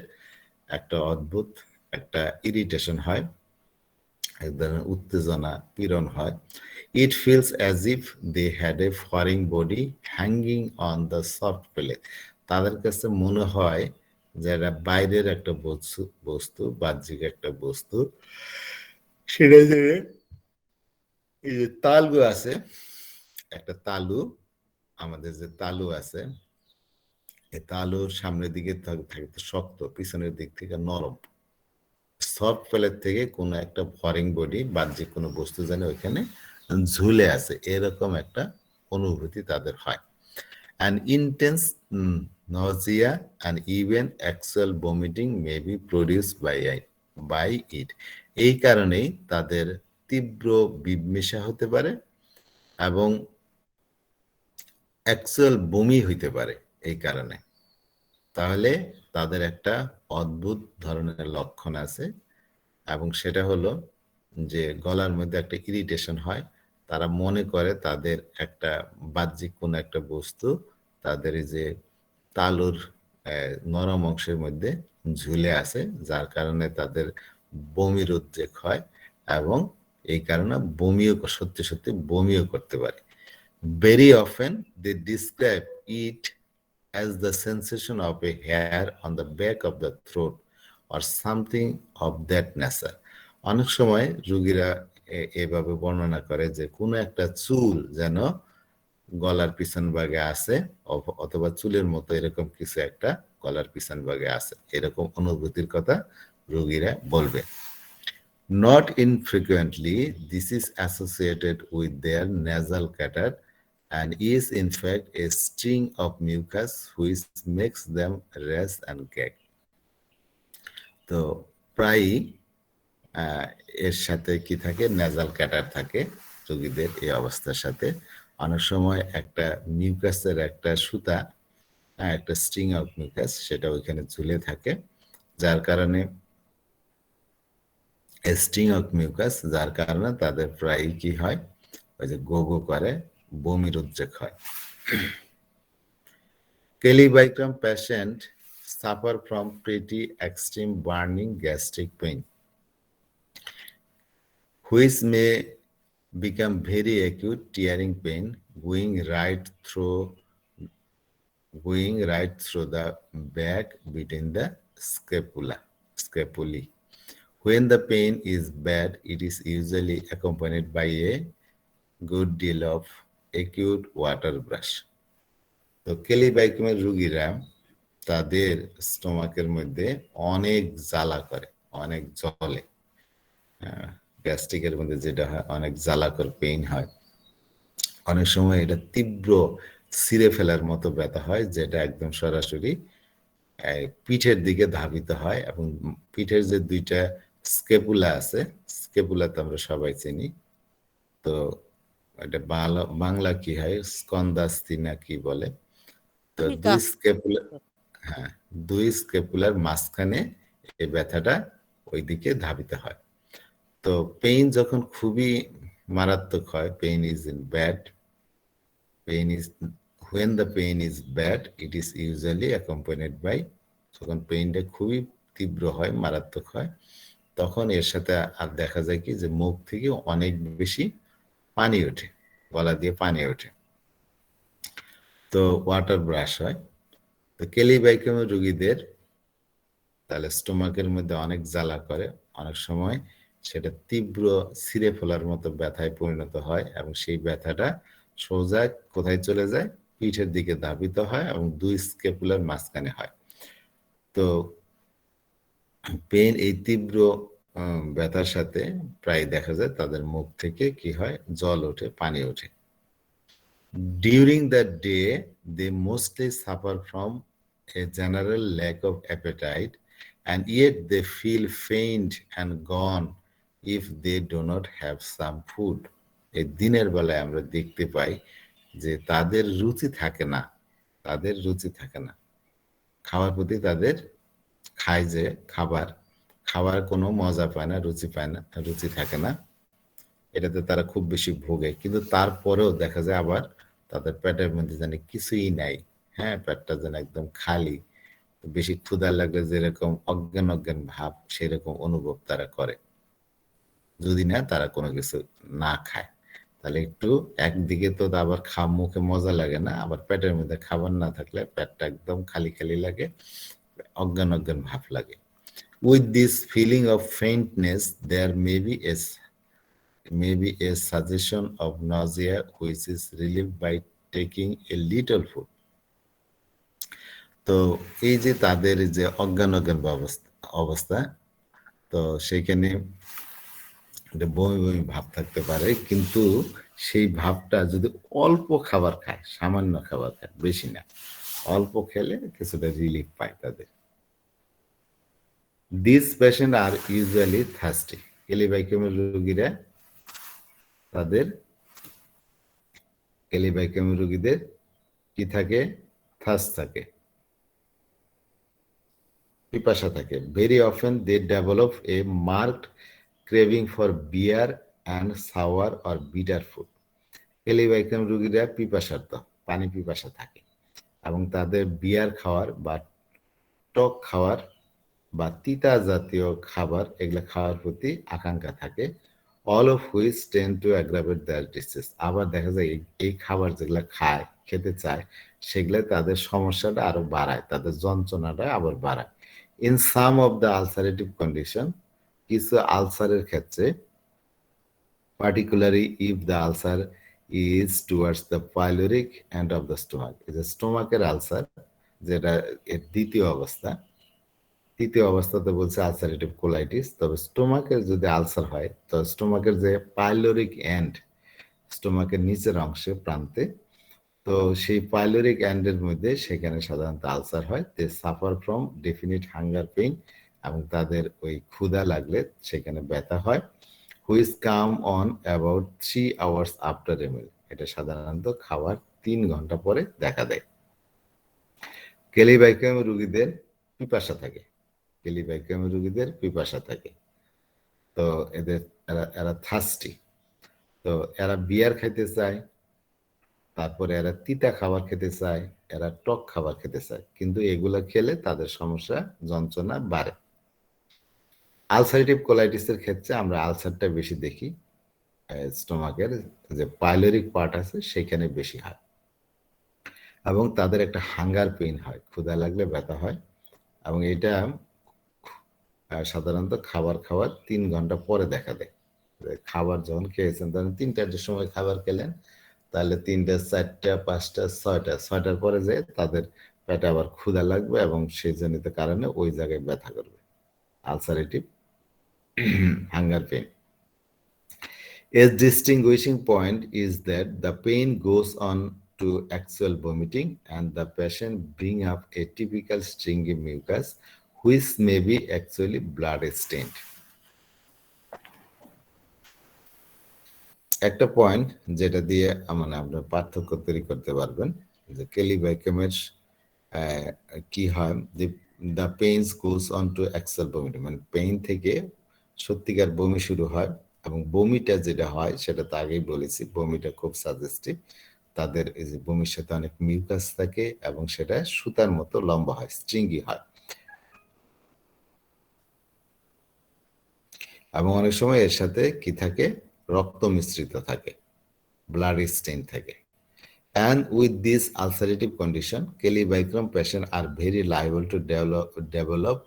একটা অদ্ভুত একটা ইরিটেশন হয়, এক ধরনের উত্তেজনা, পীড়ন হয়। It feels as if they had a foreign body hanging on the soft palate. তাদের কাছে মনে হয় যে এটা বাইরের একটা বস্তু, বাহ্যিক একটা বস্তু, সেটা যে এই যে তালু আছে, একটা তালু, আমাদের যে তালু আছে, এই তালুর সামনের দিকে থাকে শক্ত, পিছনের দিক থেকে নরম, সফট প্লেট থেকে কোনো একটা ফরেন বডি, বাহ্যিক কোনো বস্তু যেন ওইখানে ঝুলে আছে, এরকম একটা অনুভূতি তাদের হয়। An intense nausea and even actual vomiting may be produced by it. এই কারণেই তাদের তীব্র বিমৃষা হতে পারে এবং অ্যাকচুয়াল বমি হইতে পারে এই কারণে। তাহলে তাদের একটা অদ্ভুত ধরনের লক্ষণ আছে, এবং সেটা হলো যে গলার মধ্যে একটা ইরিটেশন হয়, তারা মনে করে তাদের একটা বাহ্যিক কোনো একটা বস্তু তাদের এই যে তালুর নরম অংশের মধ্যে ঝুলে আছে, যার কারণে তাদের বমির উদ্রেক হয় এবং এই কারণে সত্যি সত্যি বমিও করতে পারে। Very often they describe it as the sensation of a hair on the back of the throat or something of that nature. অনেক সময় রোগীরা এভাবে বর্ণনা করে যে কোনো একটা চুল যেন গলার পিছন ভাগে আছে অথবা চুলের মতো এরকম কিছু একটা গলার পিছন ভাগে আছে, এরকম অনুভূতির কথা রোগীরা বলবে। Not infrequently, this is associated with their nasal catarrh and is in fact a string of mucus which makes them rash and gag. তো প্রায়ই এর সাথে কি থাকে, নেজাল ক্যাটার থাকে রোগীদের এই অবস্থার সাথে। অনেক সময় একটা মিউকাসের একটা সুতা, একটা স্ট্রিং অফ মিউকাস, সেটা ওইখানে ঝুলে থাকে, যার কারণে স্ট্রিং অফ মিউকাস, যার কারণে তাদের প্রায়ই কি হয়, ওই যে গো করে, বমির উদ্রেক হয়। Kelly-Bicram patient suffer from pretty extreme burning gastric pain, which may become very acute tearing pain going right through the back between the scapulae. When the pain is bad, it is usually accompanied by a good deal of acute water brush. তো কেলিবাইকামের রোগীরা তাদের স্টোমাকের মধ্যে অনেক জ্বালা করে, অনেক জ্বলে, গ্যাস্ট্রিকের মধ্যে যেটা হয় অনেক জ্বালাকর পেইন হয়। অনেক সময় এটা তীব্র ছিঁড়ে ফেলার মতো ব্যথা হয়, যেটা একদম সরাসরি পিঠের দিকে ধাবিত হয় এবং পিঠের যে দুইটা স্কেপুলা আছে, স্কেপুলা তো আমরা সবাই চিনি, তো এটা বাংলা কি হয়, স্কন্দাস্থি না কি বলে, তো দুই স্কেপুলার মাঝখানে এই ব্যথাটা ওইদিকে ধাবিত হয়। তো পেইন যখন খুবই মারাত্মক হয়, when the pain is bad, it is usually accompanied by, যখন পেইনটা খুবই তীব্র হয়, মারাত্মক হয়, তখন এর সাথে আর দেখা যায় কি যে মুখ থেকে অনেক বেশি পানি ওঠে, গলা দিয়ে পানি ওঠে, তো ওয়াটার ব্রাশ হয়। তো কেলিবাইকামের রোগীদের তাহলে স্টোমাকের মধ্যে অনেক জ্বালা করে, অনেক সময় সেটা তীব্র ছিঁড়ে ফেলার মতো ব্যথায় পরিণত হয় এবং সেই ব্যথাটা সোজা কোথায় চলে যায়, পিঠের দিকে ধাবিত হয় এবং দুই স্কেপুলার মাঝখানে হয়। তো পেন, এই তীব্র ব্যথার সাথে প্রায় দেখা যায় তাদের মুখ থেকে কি হয়, জল ওঠে, পানি ওঠে। During the day, they mostly suffer from a general lack of appetite, and yet they feel faint and gone if they do not have some food. এই দিনের বেলায় আমরা দেখতে পাই যে তাদের রুচি থাকে না, খাওয়ার প্রতি তাদের খায় যে খাবার কোনো মজা পায় না, রুচি থাকে না, এটাতে তারা খুব বেশি ভোগে, কিন্তু তারপরেও দেখা যায় আবার তাদের পেটের মধ্যে যেন কিছুই নাই, পেটটা যেন একদম খালি, বেশি ক্ষুধা লাগলে যেরকম অজ্ঞান ভাব সেরকম অনুভব তারা করে, যদি না তারা কোনো কিছু না খায়। তাহলে একটু একদিকে তো আবার মুখে মজা লাগে না, আবার পেটের মধ্যে খাবার না থাকলে পেটটা একদম খালি লাগে, অজ্ঞান ভাব লাগে। With this feeling of faintness, there may be a suggestion of nausea, which is relieved by taking a little food. তো এই যে তাদের যে অজ্ঞান অবস্থা, তো সেখানে বমি ভাব থাকতে পারে, কিন্তু সেই ভাবটা যদি অল্প খাবার খায়, সামান্য খাবার খায়, বেশি না, অল্প খেলে কিছুটা রিলিফ পায় তাদের। These patients are usually thirsty. কেলিবাইকামের রোগীরা কি থাকে, থার্স্ট থাকে, পিপাসা থাকে। Very often they develop a marked craving for beer and sour or bitter food. কেলিবাইকাম রোগীরা পিপাসার্ত, পানি পিপাসা থাকে এবং তাদের বিয়ার খাওয়ার বা টক খাওয়ার বা তিতা জাতীয় খাবার এগুলো খাওয়ার প্রতি আকাঙ্ক্ষা থাকে, all of which tend to aggravate their disease. আবার দেখা যায় এই খাবার যেগুলো খেতে চায় সেগুলো তাদের সমস্যাটা আরো বাড়ায়, তাদের যন্ত্রণাটা আবার বাড়ায়। In some of the ulcerative condition, কিছু আলসারের ক্ষেত্রে, particularly if the ulcer is towards the pyloric end of the stomach, is a স্টোমাকের আলসার, যেটা এর তৃতীয় অবস্থাতে বলছে আলসারেটিভ কোলাইটিস। তবে স্টোমাকের যদি আলসার হয় তো স্টোমাকের যে পাইলোরিক এন্ড, স্টোমাকের নিচের অংশে প্রান্তে, তো সেই পাইলোরিক এন্ডের মধ্যে সেখানে সাধারণত আলসার হয়। They suffer from definite hunger pain, এবং তাদের ওই ক্ষুধা লাগলে সেখানে ব্যথা হয়, which come on about 3 hours after a meal. এটা সাধারণত খাওয়ার 3 ঘন্টা পরে দেখা দেয়। কেলিবাইকাম রোগীদের পিপাসা থাকে, তো এরা থার্স্টি, তো এরা বিয়ার খেতে চায়, তারপরে এরা তিতা খাবার খেতে চায়, এরা টক খাবার খেতে চায়, কিন্তু এগুলা খেলে তাদের সমস্যা যন্ত্রণা বাড়ে। আলসারেটিভ কোলাইটিসের ক্ষেত্রে আমরা আলসারটা বেশি দেখি, স্টোমাকের যে পাইলোরিক পার্ট আছে সেখানে বেশি হয়, এবং তাদের একটা হাঙ্গার পেইন হয়, ক্ষুধা লাগলে ব্যথা হয়, এবং এটা সাধারণত খাবার খাওয়ার 3 ঘন্টা পরে দেখা দেয়। খাবার যখন খেয়েছেন তখন 3টার সময় খাবার খেলেন, তাহলে 3টা, 4টা, 5টা, 6টার পরে যে তাদের পেটে আবার ক্ষুধা লাগবে এবং সেই জনিত কারণে ওই জায়গায় ব্যথা করবে, ulcerative hunger pain. A distinguishing point is that the pain goes on to actual vomiting, and the patient bring up a typical stringy mucus which may be actually blood stained. একটা পয়েন্ট যেটা দিয়ে মানে আপনার পার্থক্য তৈরি করতে পারবেন যে কেলিবাইকামের কি হয়, যে the pains goes on to actual vomiting, মানে পেইন থেকে সত্যিকার বমি শুরু হয়, এবং বমিটা যেটা হয় সেটা তো আগেই বলেছি, বমিটা খুব সাজেস্টিভ, তাদের এই যে বমির সাথে অনেক মিউকাস থাকে এবং সেটা সুতার মতো লম্বা হয়, স্ট্রিঙ্গি হয়, এবং অনেক সময় এর সাথে কি থাকে, রক্ত মিশ্রিত থাকে, ব্লাড স্টেইন থাকে। And with this ulcerative condition, Kelly-Bicrom patients are very liable to develop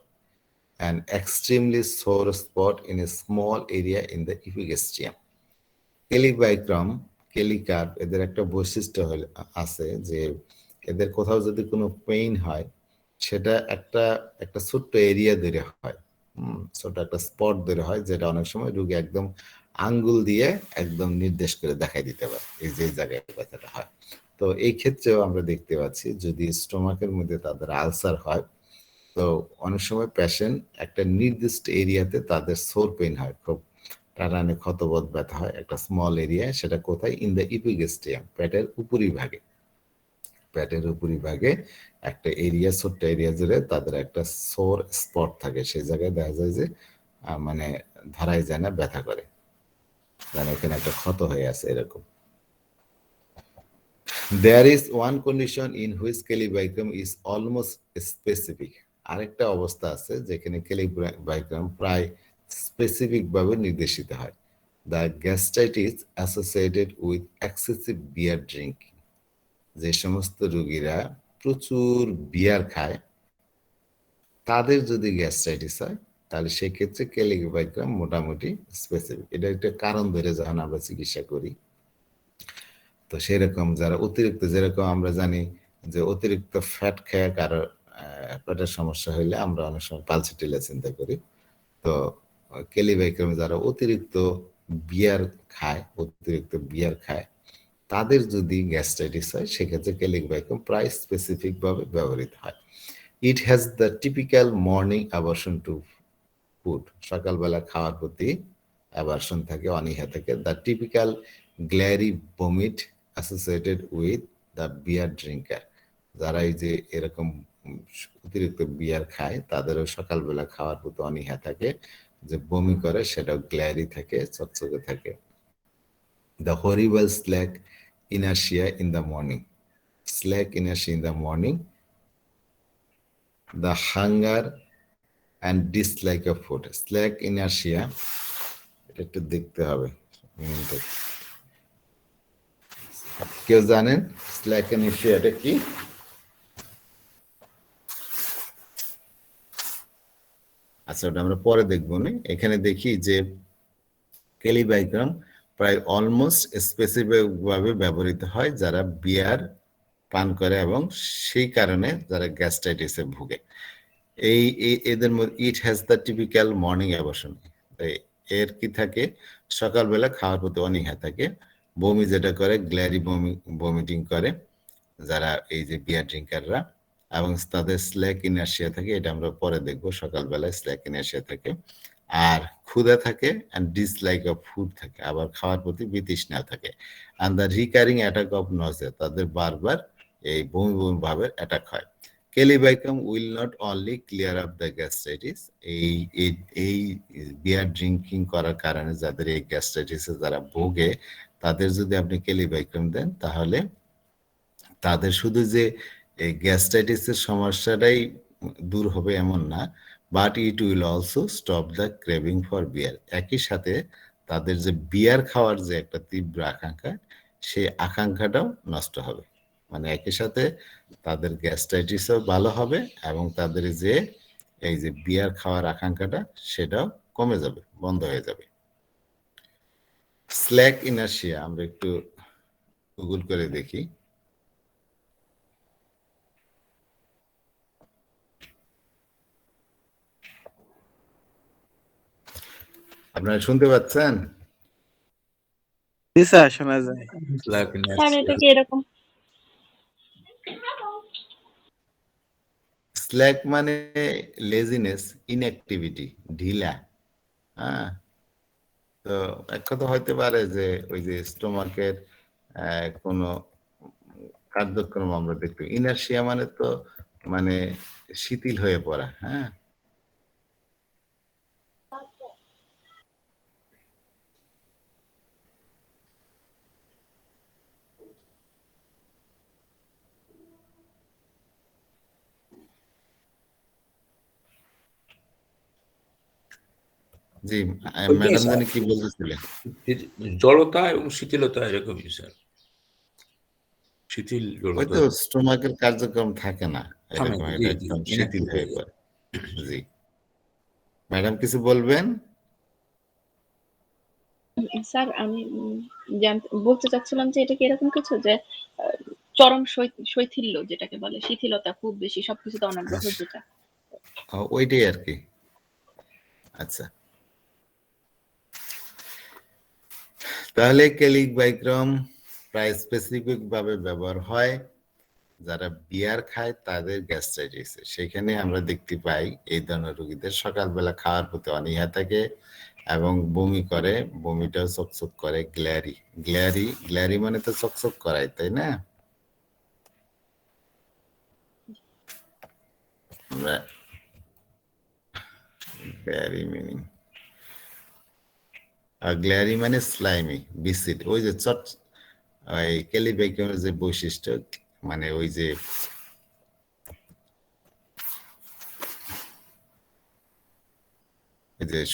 an extremely sore spot in a small area in the epigastrium. Kelly-Bicrom, Kelly-Carp এদের একটা বৈশিষ্ট্য আছে যে এদের কোথাও যদি কোনো পেইন হয় সেটা একটা ছোট্ট এরিয়া ধরে হয়, ছোট একটা স্পট ধরে হয়, যেটা অনেক সময় রোগী একদম আঙ্গুল দিয়ে একদম নির্দেশ করে দেখাই দিতে পারে এই যে জায়গায় ব্যথাটা হয়। তো এই ক্ষেত্রেও আমরা দেখতে পাচ্ছি যদি স্টোমাকের মধ্যে তাদের আলসার হয় তো অনেক সময় পেশেন্ট একটা নির্দিষ্ট এরিয়াতে তাদের সোর পেইন হয়, খুব টাটানে ক্ষতবোধ ব্যথা হয় একটা স্মল এরিয়া, সেটা কোথায়, ইন দ্য ইপিগ্যাস্ট্রিয়াম, পেটের উপরিভাগে, একটা এরিয়া, ছোট্ট এরিয়া জুড়ে তাদের একটা সোর স্পট থাকে, সেই জায়গায় দেখা যায় যে মানে ধরাই যায় না, ব্যথা করে, মানে এখানে একটা ক্ষত হয়ে আছে এরকম। There is one condition in which Kelly-Bicrom is almost specific. আরেকটা অবস্থা আছে যেখানে Kelly-Bicrom প্রায় স্পেসিফিক ভাবে নির্দেশিত হয়, the gastritis associated with excessive beer drinking. যে সমস্ত রোগীরা প্রচুর বিয়ার খায় তাদের যদি গ্যাস্ট্রাইটিস হয় তাহলে সেক্ষেত্রে Kelly-Bicrom মোটামুটি স্পেসিফিক, এটা একটা কারণ ধরে যখন আমরা চিকিৎসা করি। তো সেরকম যারা অতিরিক্ত, যেরকম আমরা জানি যে অতিরিক্ত ফ্যাট খেয়ে কারো পেটের সমস্যা হইলে আমরা অনেক সময় পালসেটিলা চিন্তা করি, তো Kelly-Bicrom যারা অতিরিক্ত বিয়ার খায় তাদের যদি গ্যাস্ট্রাইটিস হয় সেক্ষেত্রে Kelly-Bicrom প্রায় স্পেসিফিক ভাবে ব্যবহৃত হয়। It has the typical morning aversion to food, সকালবেলা খাওয়ার প্রতি অ্যাভারশন থাকে, অনীহা থাকে। The typical glairy vomit associated with the beer drinker, যারা এই যে এরকম অতিরিক্ত বিয়ার খায় তাদেরও সকালবেলা খাওয়ার প্রতি অনীহা থাকে, যে বমি করে সেটাও গ্ল্যারি থাকে, চকচকে থাকে। The horrible slack inertia in the morning. Slack inertia in the morning. The hunger and dislike of food. Slack inertia, এটা একটু দেখতে হবে। কেউ জানেন স্ল্যাক ইনার্শিয়া এটা কি? আচ্ছা, ওটা আমরা পরে দেখবো না। এখানে দেখি যে কেলি ডায়াগ্রাম প্রায় অলমোস্ট স্পেসিফিক ভাবে ব্যবহৃত হয় যারা বিয়ার পান করে এবং সেই কারণে যারা গ্যাস্ট্রাইটিসে ভুগে। এদের মধ্যে ইট has the typical morning abortion. এর কি থাকে, সকালবেলা খাওয়ার প্রতি অনীহা থাকে, বমি যেটা করে গ্ল্যারি ভমিটিং করে যারা এই যে বিয়ার ড্রিঙ্কাররা, এবং তাদের স্ল্যাক ইনার্শিয়া থাকে, এটা আমরা পরে দেখবো। সকালবেলায় স্ল্যাক ইনার্শিয়া থাকে, আর ক্ষুধা থাকে, অ্যান্ড ডিসলাইক অফ ফুড থাকে, আবার খাওয়ার প্রতি বিতৃষ্ণা থাকে, and the recurring attack of nausea, তাদের বারবার এই বমি বমি ভাবের অ্যাটাক হয়। Kali bichromicum will not only clear up the gastritis. এই বিয়ার ড্রিঙ্কিং করার কারণে যাদের এই গ্যাস্ট্রাইটিসে যারা ভোগে, তাদের যদি আপনি কেলিবাইকাম দেন, তাহলে তাদের শুধু যে এই গ্যাস্ট্রাইটিসের সমস্যাটাই দূর হবে এমন না, but it will also stop the craving for beer. একই সাথে তাদের যে বিয়ার খাওয়ার যে একটা তীব্র আকাঙ্ক্ষা, সেই আকাঙ্ক্ষাটাও নষ্ট হবে। মানে একই সাথে তাদের গ্যাস্ট্রাইটিসও ভালো হবে এবং তাদের যে এই যে বিয়ার খাওয়ার আকাঙ্ক্ষাটা সেটাও কমে যাবে, বন্ধ হয়ে যাবে। স্ল্যাক ইনার্শিয়া আমরা একটু গুগল করে দেখি। আপনারা শুনতে পাচ্ছেন? জি স্যার, শোনা যায়। Slack sir inertia. এটা কি এরকম? স্ল্যাক মানে লেজিনেস, ইনঅ্যাক্টিভিটি, ঢিলা। হ্যাঁ, তো এক কথা হইতে পারে যে ওই যে স্টোমাকের কোনো কার্যক্রম আমরা দেখতে, ইনার্শিয়া মানে তো মানে শিথিল হয়ে পড়া। হ্যাঁ, জি ম্যাডাম জানি কি বলতেছিলেন? জড়তা এবং শিথিলতা এরকমই স্যার। শিথিল ওই জড়তা। তো স্টোমাকের কার্যক্রম থাকে না, এরকম জি, এটা জি, একদম inactive শিথিল হয়ে হয়ে পড়ে। জি ম্যাডাম কিছু বলবেন? স্যার আমি বলতে চাচ্ছিলাম যে এটা কি এরকম কিছু যে চরম শৈথিল্য যেটাকে বলে, শিথিলতা খুব বেশি, সবকিছুতে অনাগ্রহ যেটা। ওইটাই আর কি। আচ্ছা, তাহলে কেলিবাইক্রম প্রায় স্পেসিফিক ভাবে ব্যবহার হয় যারা বিয়ার খায় তাদের গ্যাস্ট্রাইটিস। সেখানে আমরা দেখতে পাই এই ধরনের রোগীদের সকালবেলা খাওয়ার প্রতি অনীহা থাকে এবং বমি করে, বমিটাও চকচক করে, গ্ল্যারি গ্ল্যারি গ্ল্যারি মানে তো চকচক করায়, তাই না? আমরা গ্ল্যারি মিনিং, আর গ্ল্যারি মানে স্লাইমি, বিসিড। ওই যে চট, ওই কেলিবাইক্রমের যে বৈশিষ্ট্য, মানে ওই যে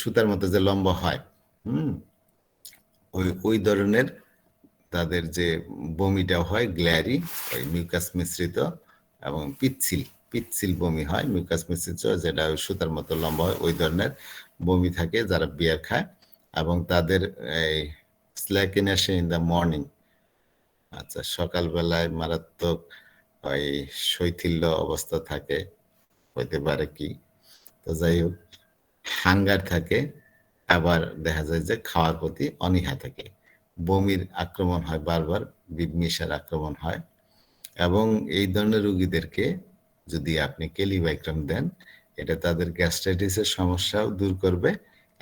সুতার মতো যে লম্বা হয়, ওই ধরনের তাদের যে বমিটা হয় গ্ল্যারি, ওই মিউকাস মিশ্রিত এবং পিচ্ছিল বমি হয়, মিউকাস মিশ্রিত, যেটা ওই সুতার মতো লম্বা হয়, ওই ধরনের বমি থাকে যারা বিয়ার খায়। এবং তাদের এই slack inertia in the morning, আচ্ছা সকালবেলায় মারাত্মক ওই শৈথিল্য অবস্থা থাকে, হইতে পারে কি, তো যাই হোক, হাঙ্গার থাকে, আবার দেখা যায় যে খাওয়ার প্রতি অনীহা থাকে, বমির আক্রমণ হয়, বারবার মিশার আক্রমণ হয়। এবং এই ধরনের রোগীদেরকে যদি আপনি কেলিবাইক্রম দেন, এটা তাদের গ্যাস্ট্রাইটিসের সমস্যাও দূর করবে,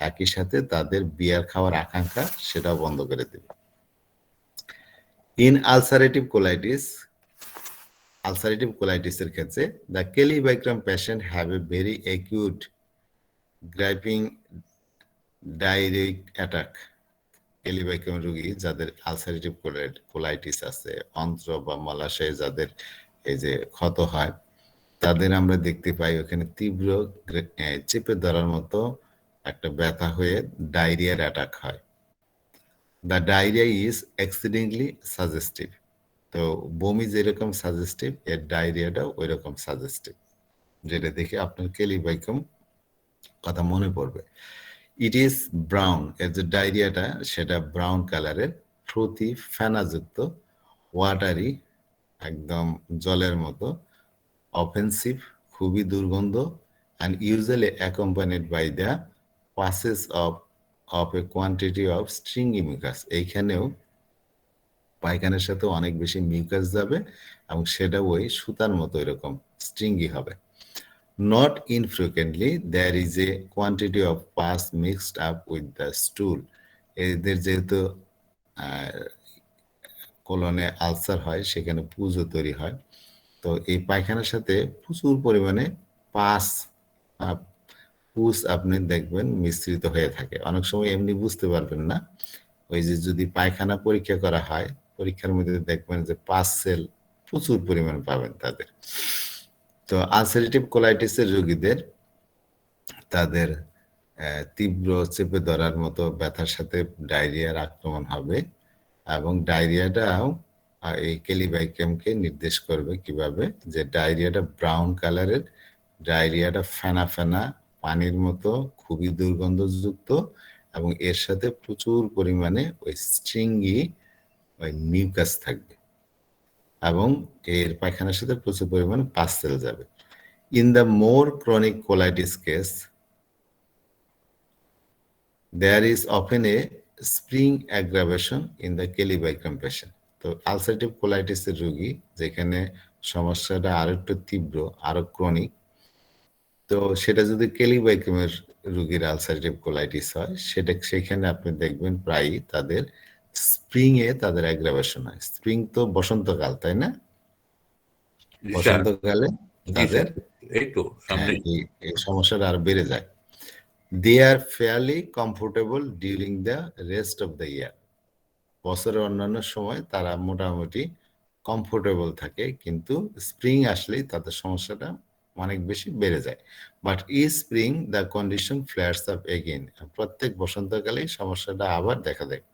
একই সাথে তাদের বিয়ার খাওয়ার আকাঙ্ক্ষা সেটাও বন্ধ করে দেবে। ইন আলসারেটিভ কোলাইটিসের ক্ষেত্রে the Kali bichromicum patient have a very acute griping diarrhoeic attack. Kali bichromicum রোগী যাদের আলসারেটিভ কোলাইটিস আছে, অন্ত্র বা মলাশয়ে যাদের এই যে ক্ষত হয়, তাদের আমরা দেখতে পাই ওখানে তীব্র চেপে ধরার মতো একটা ব্যথা হয়ে ডায়রিয়ার অ্যাটাক হয়। The diarrhoea is exceedingly suggestive. তো বমি যেরকম সাজেস্টিভ, এর ডায়রিয়াটাও ওই রকম সাজেস্টিভ, যেটা দেখে আপনার কেলিবাইকাম কথা মনে পড়বে। ইট ইজ ব্রাউন, এর যে ডায়রিয়াটা সেটা ব্রাউন কালারের, ফ্রুতি ফেনাযুক্ত, ওয়াটারি একদম জলের মতো, অফেন্সিভ খুবই দুর্গন্ধ, and usually accompanied by the passes of a quantity of stringy mucus. এইখানেও পায়খানার সাথে অনেক বেশি মিউকাস যাবে এবং সেটা ওই সুতার মতো এরকম স্ট্রিঙ্গি হবে। Not infrequently, there is a quantity of pus mixed up with the stool. এদের যেহেতু কোলনে আলসার হয়, সেখানে পুজো তৈরি হয়, তো এই পায়খানার সাথে প্রচুর পরিমাণে পুজ আপনি দেখবেন মিশ্রিত হয়ে থাকে। অনেক সময় এমনি বুঝতে পারবেন না, ওই যে যদি পায়খানা পরীক্ষা করা হয়, পরীক্ষার মধ্যে দেখবেন যে পাস সেল প্রচুর পরিমাণে পাবেন তাদের। তো আলসারেটিভ কোলাইটিসের রোগীদের তাদের তীব্র চেপে ধরার মতো ব্যথার সাথে ডায়রিয়ার আক্রমণ হবে, এবং ডায়রিয়াটাও এই কেলিবাইকামকে নির্দেশ করবে কিভাবে, যে ডায়রিয়াটা ব্রাউন কালারের, ডায়রিয়াটা ফেনা ফেনা পানির মতো, খুবই দুর্গন্ধযুক্ত, এবং এর সাথে প্রচুর পরিমাণে ওই স্ট্রিঙ্গি ওই মিউকাস থাকবে, এবং এর পায়খানার সাথে প্রচুর পরিমাণে পাস সেল যাবে। In the more chronic colitis case, there is often a spring aggravation in the কেলিবাইকাম patient. তো আলসারেটিভ কোলাইটিসের রোগী যেখানে সমস্যাটা আরো একটু তীব্র, আরো ক্রনিক, তো সেটা যদি কেলিবাইকামের রোগীর আলসারেটিভ কোলাইটিস হয়, সেখানে আপনি দেখবেন প্রায়ই তাদের স্প্রিং এ তাদের অ্যাগ্রাভেশন হয়। স্প্রিং তো বসন্তকাল, তাই না? বসন্তকালে তাদের এই তো সামনে এই সমস্যাটা আরো বেড়ে যায়। They are fairly comfortable during the rest of the year. বছরের অন্যান্য সময় তারা মোটামুটি কমফোর্টেবল থাকে, কিন্তু স্প্রিং আসলেই তাদের সমস্যাটা অনেক বেশি বেড়ে যায়। But each spring the condition flares up again. প্রত্যেক বসন্তকালেই সমস্যাটা আবার দেখা দেয়।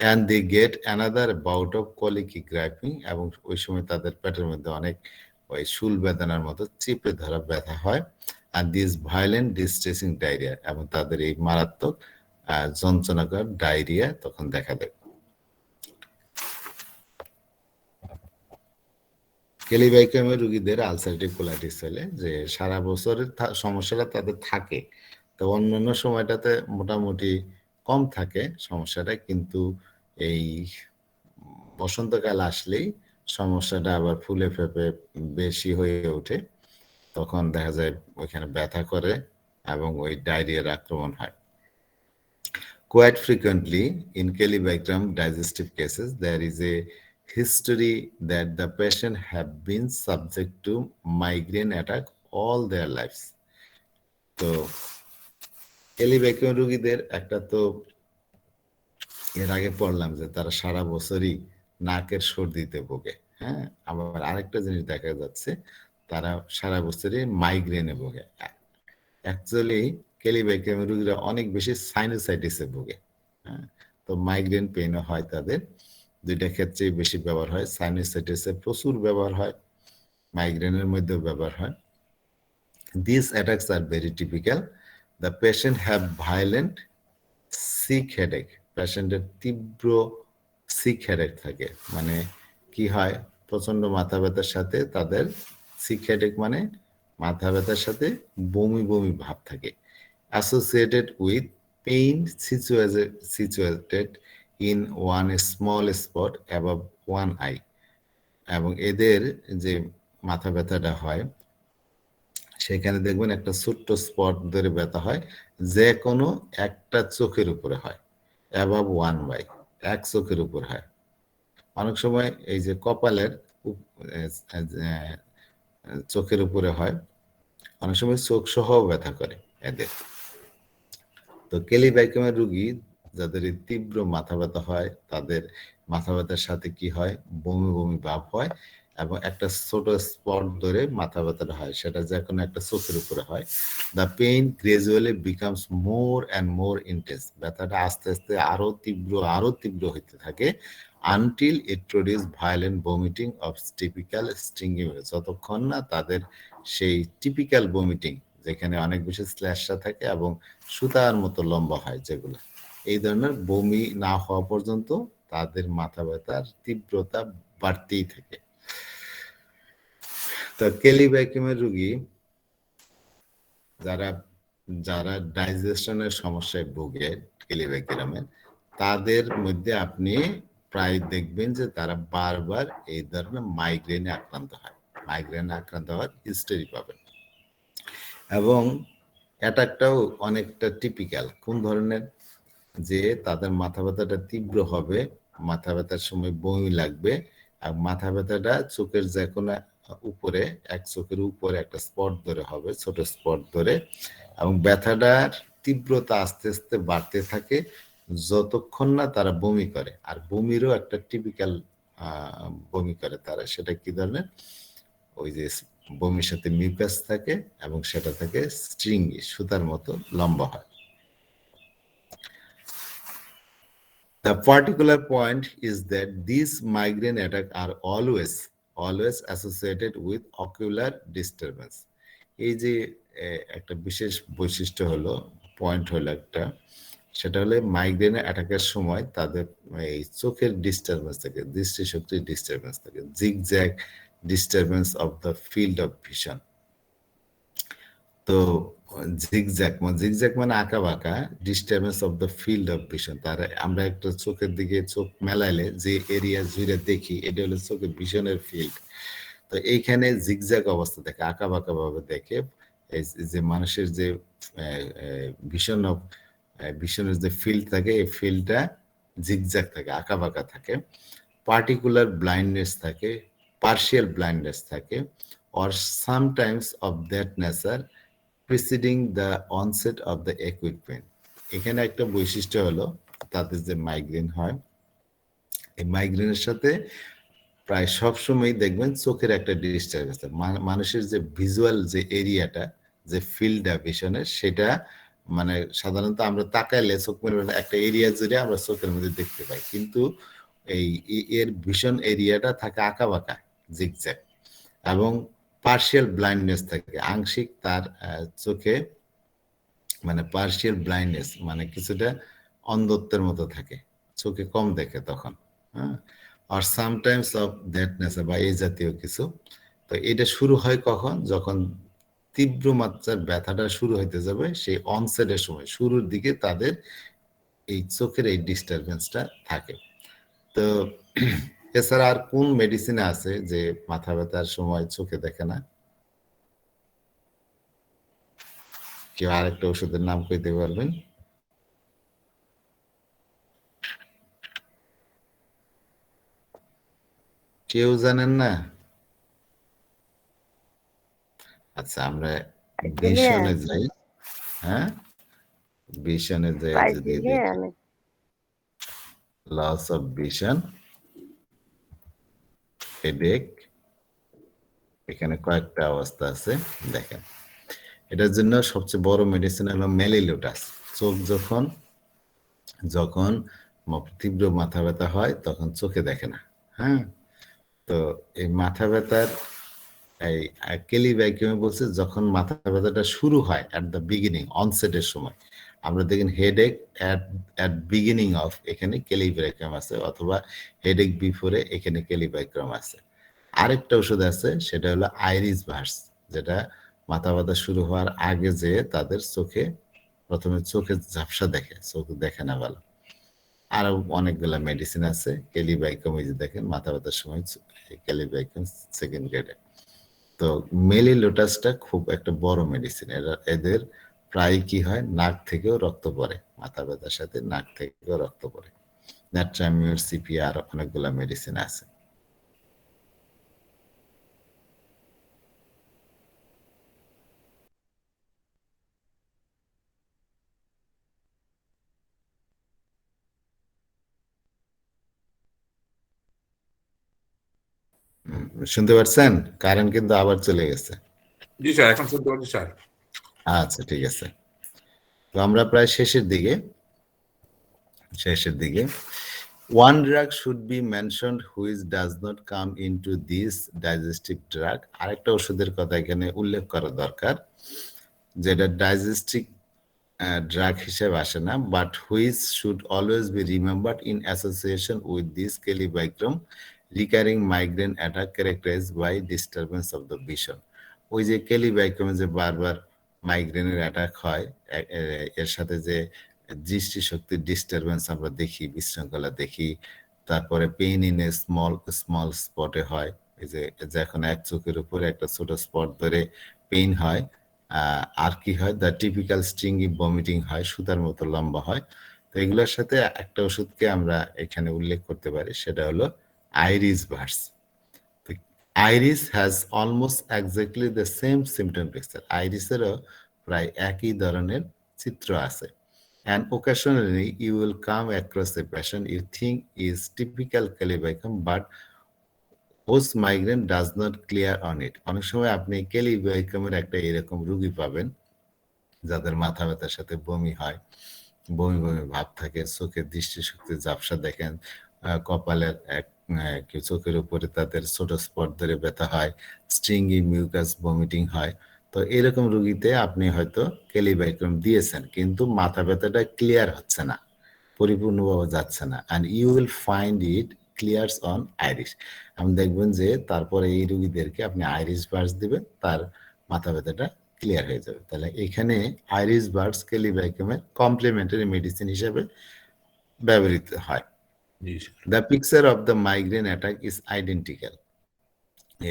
And they get another bout of colicky griping, এবং ওই সময় তাদের পেটের মধ্যে অনেক ওই শুল বেদনার মতো চিপে ধরা ব্যথা হয়। আর দিস ভায়োলেন্ট ডিস্ট্রেসিং ডায়রিয়া, এবং তাদের এই মারাত্মক যন্ত্রণাকর ডায়রিয়া তখন দেখা দেয়। কেলিবাইকামের রোগীদের আলসারেটিভ কোলাইটিস হলে যে সারা বছরের সমস্যাটা তাদের থাকে, তো অন্যান্য সময়টাতে মোটামুটি কম থাকে সমস্যাটা, কিন্তু এই বসন্তকাল আসলেই সমস্যাটা আবার ফুলে ফেপে বেশি হয়ে ওঠে, তখন দেখা যায় ওইখানে ব্যথা করে এবং ওই ডায়রিয়ার আক্রমণ হয়। Quite frequently in Kelly-Bicram digestive cases, there is a history that the patient have been subject to migraine attack all their lives. তো কেলিবাইকাম রোগীদের একটা তো এর আগে পড়লাম যে তারা সারা বছরই নাকের সর্দিতে ভোগে। হ্যাঁ, আবার আরেকটা জিনিস দেখা যাচ্ছে, তারা সারা বছরই মাইগ্রেনে ভোগে। অ্যাকচুয়ালি কেলিবাইকাম রোগীরা অনেক বেশি সাইনোসাইটিসে ভোগে। হ্যাঁ, তো মাইগ্রেন পেইনও হয় তাদের, দুইটা ক্ষেত্রেই বেশি ব্যবহার হয়। সাইনোসাইটিসে প্রচুর ব্যবহার হয়, মাইগ্রেনের মধ্যেও ব্যবহার হয়। These attacks are very typical. The patient have violent sick headache. পেশেন্টের তীব্র সিক হেডেক থাকে, মানে কি হয়, প্রচন্ড মাথা ব্যথার সাথে তাদের সিক হেডেক মানে মাথা ব্যথার সাথে বমি বমি ভাব থাকে, associated with pain situated in one small spot above one I. এবং এদের যে মাথা ব্যথাটা হয় সেখানে দেখবেন একটা ছোট্ট স্পট ধরে ব্যথা হয়, যে কোনো একটা চোখের উপরে হয়, অ্যাবভ ওয়ান বাই, এক চোখের উপর হয়। অনেক সময় এই যে কপালের চোখের উপরে হয়, অনেক সময় চোখ সহ ব্যথা করে এদের। তো কেলিবাইকামের রোগী যাদের এই তীব্র মাথা ব্যথা হয়, তাদের মাথা ব্যথার সাথে কি হয়, বমি বমি ভাব হয় এবং একটা ছোট স্পট ধরে মাথা ব্যথাটা হয়, সেটা যে কোনো একটা চোখের উপরে হয়। The pain gradually becomes more and more intense, ব্যথাটা আস্তে আস্তে আরো তীব্র হইতে থাকে until it produce violent vomiting of typical stinging, যতক্ষণ না তাদের সেই টিপিক্যাল ভমিটিং, যেখানে অনেক বেশি স্ল্যাশটা থাকে এবং সুতার মতো লম্বা হয়, যেগুলো এই ধরনের বমি না হওয়া পর্যন্ত তাদের মাথা ব্যথার তীব্রতা বাড়তেই থাকে। তো কেলিব্যাকিউমের রোগী যারা যারা ডাইজেশনের সমস্যায় ভোগে কেলিব্যাকিউমের, তাদের মধ্যে আপনি প্রায় দেখবেন যে তারা বারবার এই ধরনের মাইগ্রেনে আক্রান্ত হওয়ার হিস্টোরি পাবেন। এবং অ্যাটাকটাও অনেকটা টিপিক্যাল। কোন ধরনের, যে তাদের মাথা ব্যথাটা তীব্র হবে, মাথা ব্যথার সময় বমি লাগবে, আর মাথা ব্যথাটা চোখের যে কোনো উপরে, এক চোখের উপরে একটা স্পট ধরে হবে, ছোট স্পট ধরে, এবং ব্যথাটার তীব্রতা আস্তে আস্তে বাড়তে থাকে যতক্ষণ না তারা বমি করে। আর বমিরও একটা টিপিক্যাল বমি করে তারা, সেটা কি ধরনের, ওই যে বমির সাথে মিউকাস থাকে এবং সেটা থেকে স্ট্রিংই, সুতার মতো লম্বা হয়। The particular point is that these migraine attacks are always associated with ocular disturbance. এই যে একটা বিশেষ বৈশিষ্ট্য হলো, পয়েন্ট হলো একটা, সেটা হলো মাইগ্রেনের অ্যাটাকের সময় তাদের এই চোখের ডিস্টারবেন্স থাকে, দৃষ্টিশক্তির ডিস্টারবেন্স থাকে, zigzag disturbance of the field of vision. তো জিগজ্যাগ মানে আঁকা বাঁকা, disturbance of the field of vision, তার আমরা একটা চোখের দিকে চোখ মেলাইলে যে এরিয়া জুড়ে দেখি, এটা হলো চোখের ভিশনের ফিল্ড। তো এইখানে জিগজ্যাগ অবস্থা দেখে, আঁকা বাঁকা ভাবে দেখে, যে মানুষের যে ভিশনের যে ফিল্ড থাকে, এই ফিল্ডটা জিগজ্যাগ থাকে, আঁকা বাঁকা থাকে, পার্টিকুলার ব্লাইন্ডনেস থাকে, পার্শিয়াল ব্লাইন্ডনেস থাকে, or sometimes of that nature preceding the onset of the acute pain. এখানে একটা বৈশিষ্ট্য হলো, তাদের যে মাইগ্রেন হয়, এই মাইগ্রেনের সাথে প্রায় সবসময় দেখবেন চোখের একটা ডিস্টার্বেন্স, মানুষের যে ভিজুয়াল যে এরিয়াটা, যে ফিল্ড ভিশনের, সেটা মানে সাধারণত আমরা তাকাইলে চোখ মেলে একটা এরিয়া জুড়ে আমরা চোখের মধ্যে দেখতে পাই, কিন্তু এর ভিশন এরিয়াটা থাকে আঁকা বাঁকা, জিগজ্যাগ, এবং পার্শিয়াল ব্লাইন্ডনেস থাকে, আংশিক তার চোখে মানে পার্শিয়াল ব্লাইন্ডনেস মানে কিছুটা অন্ধত্বের মতো থাকে, চোখে কম দেখে তখন, হ্যাঁ, আর সামটাইমস অফ দ্যাটনেস বা এই জাতীয় কিছু। তো এটা শুরু হয় কখন, যখন তীব্র মাত্রার ব্যথাটা শুরু হইতে যাবে, সেই অনসেটের সময়, শুরুর দিকে তাদের এই চোখের এই ডিস্টারবেন্সটা থাকে। তো এছাড়া আর কোন মেডিসিন আছে যে মাথা ব্যথার সময় চোখে দেখে না? কেউ আরেকটা ওষুধের নাম কইতে পারবেন? কেউ জানেন না? আচ্ছা, আমরা ভিশনে যাই। হ্যাঁ, ভিশনে যাই যদি দেখি, লস অফ ভিশন, হেডেক, এখানে কয়েকটা অবস্থা আছে, দেখেন। এটার জন্য সবচেয়ে বড় মেডিসিন হলো মেলিলোটাস। চোখ যখন তীব্র মাথা ব্যথা হয় তখন চোখে দেখে না, হ্যাঁ। তো এই মাথা ব্যথার এই কেলিব্যাকিউমে বলছে যখন মাথা ব্যথাটা শুরু হয় অ্যাট দ্য বিগিনিং, অনসেটের সময়, আমরা দেখেন হেডেক অ্যাট বিগিনিং অফ, এখানে কেলিব্যাকিউম আছে, অথবা হেডেক বিফোরে, এখানে কেলিব্যাকিউম আছে। আরেকটা ওষুধ আছে, সেটা হলো আইরিস ভার্স, যেটা মাথা ব্যথা শুরু হওয়ার আগে যে তাদের চোখে প্রথমে চোখে ঝাপসা দেখে, চোখ দেখে না ভালো। আরো অনেকগুলা মেডিসিন আছে। কেলিব্যাকিউম, এই যে দেখেন মাথা ব্যথার সময় কেলিব্যাকিউম সেকেন্ড গ্রেডে। তো মেলিলোটাসটা খুব একটা বড় মেডিসিন। এদের প্রায় কি হয়, নাক থেকেও রক্ত পড়ে, মাথা ব্যথার সাথে নাক থেকেও রক্ত পড়ে। ন্যাট্রামিউর, সিপিআর, অনেকগুলা মেডিসিন আছে। শুনতে পাচ্ছেন? কারেন্ট কিন্তু আবার চলে গেছে। জি স্যার, এখন শুনতে পাচ্ছি স্যার। আচ্ছা, ঠিক আছে। তো আমরা প্রায় শেষের দিকে। One drug should be mentioned which does not come into this digestive drug. আরেকটা ওষুধের কথা এখানে উল্লেখ করা দরকার, যেটা ডাইজেস্টিক ড্রাগ হিসেবে আসে না, but which should always be remembered in association with this Kali bichromicum recurring migraine attack characterised by disturbance of the vision. ওই যে কেলিবাইক্রমে যে বারবার মাইগ্রেনের অ্যাটাক হয়, এর সাথে যে দৃষ্টিশক্তির ডিস্টারবেন্স আমরা দেখি, বিশৃঙ্খলা দেখি, তারপরে পেইন ইন এ স্মল স্পটে হয়, এই যে যখন এক চোখের উপরে একটা ছোট স্পট ধরে পেইন হয়, আর কি হয়, দ্য টিপিক্যাল স্ট্রিঙ্গি ভমিটিং হয়, সুতার মতো লম্বা হয়। তো এগুলোর সাথে একটা ওষুধকে আমরা এখানে উল্লেখ করতে পারি, সেটা হলো iris vers. Iris has almost exactly the same symptom picture. আইরিসেরও প্রায় একই ধরনের চিত্র আছে। And occasionally you will come across a patient you think is typical Kelly-Bicam, but whose migraine does not clear on it. অনেক সময় আপনি Kelly-Bicam-এর একটা এরকম রোগী পাবেন যাদের মাথা ব্যথার সাথে বমি হয়, বমি বমি ভাব থাকে, চোখের দৃষ্টিশক্তি ঝাপসা দেখেন, কপালের চোখের উপরে তাদের ছোট স্পট ধরে ব্যথা হয়, স্ট্রিঙ্গি মিউকাস ভমিটিং হয়। তো এরকম রোগীতে আপনি হয়তো কেলিবাইক্রম দিয়েছেন, কিন্তু মাথা ব্যথাটা ক্লিয়ার হচ্ছে না, পরিপূর্ণভাবে যাচ্ছে না, and you will find it clears on iris. আপনি দেখবেন যে তারপরে এই রোগীদেরকে আপনি আইরিশ ভার্স দিবেন, তার মাথা ব্যথাটা ক্লিয়ার হয়ে যাবে। তাহলে এখানে আইরিশ ভার্স কেলিবাইক্রমের কমপ্লিমেন্টারি মেডিসিন হিসেবে ব্যবহৃত হয়। The picture of the migraine attack is identical.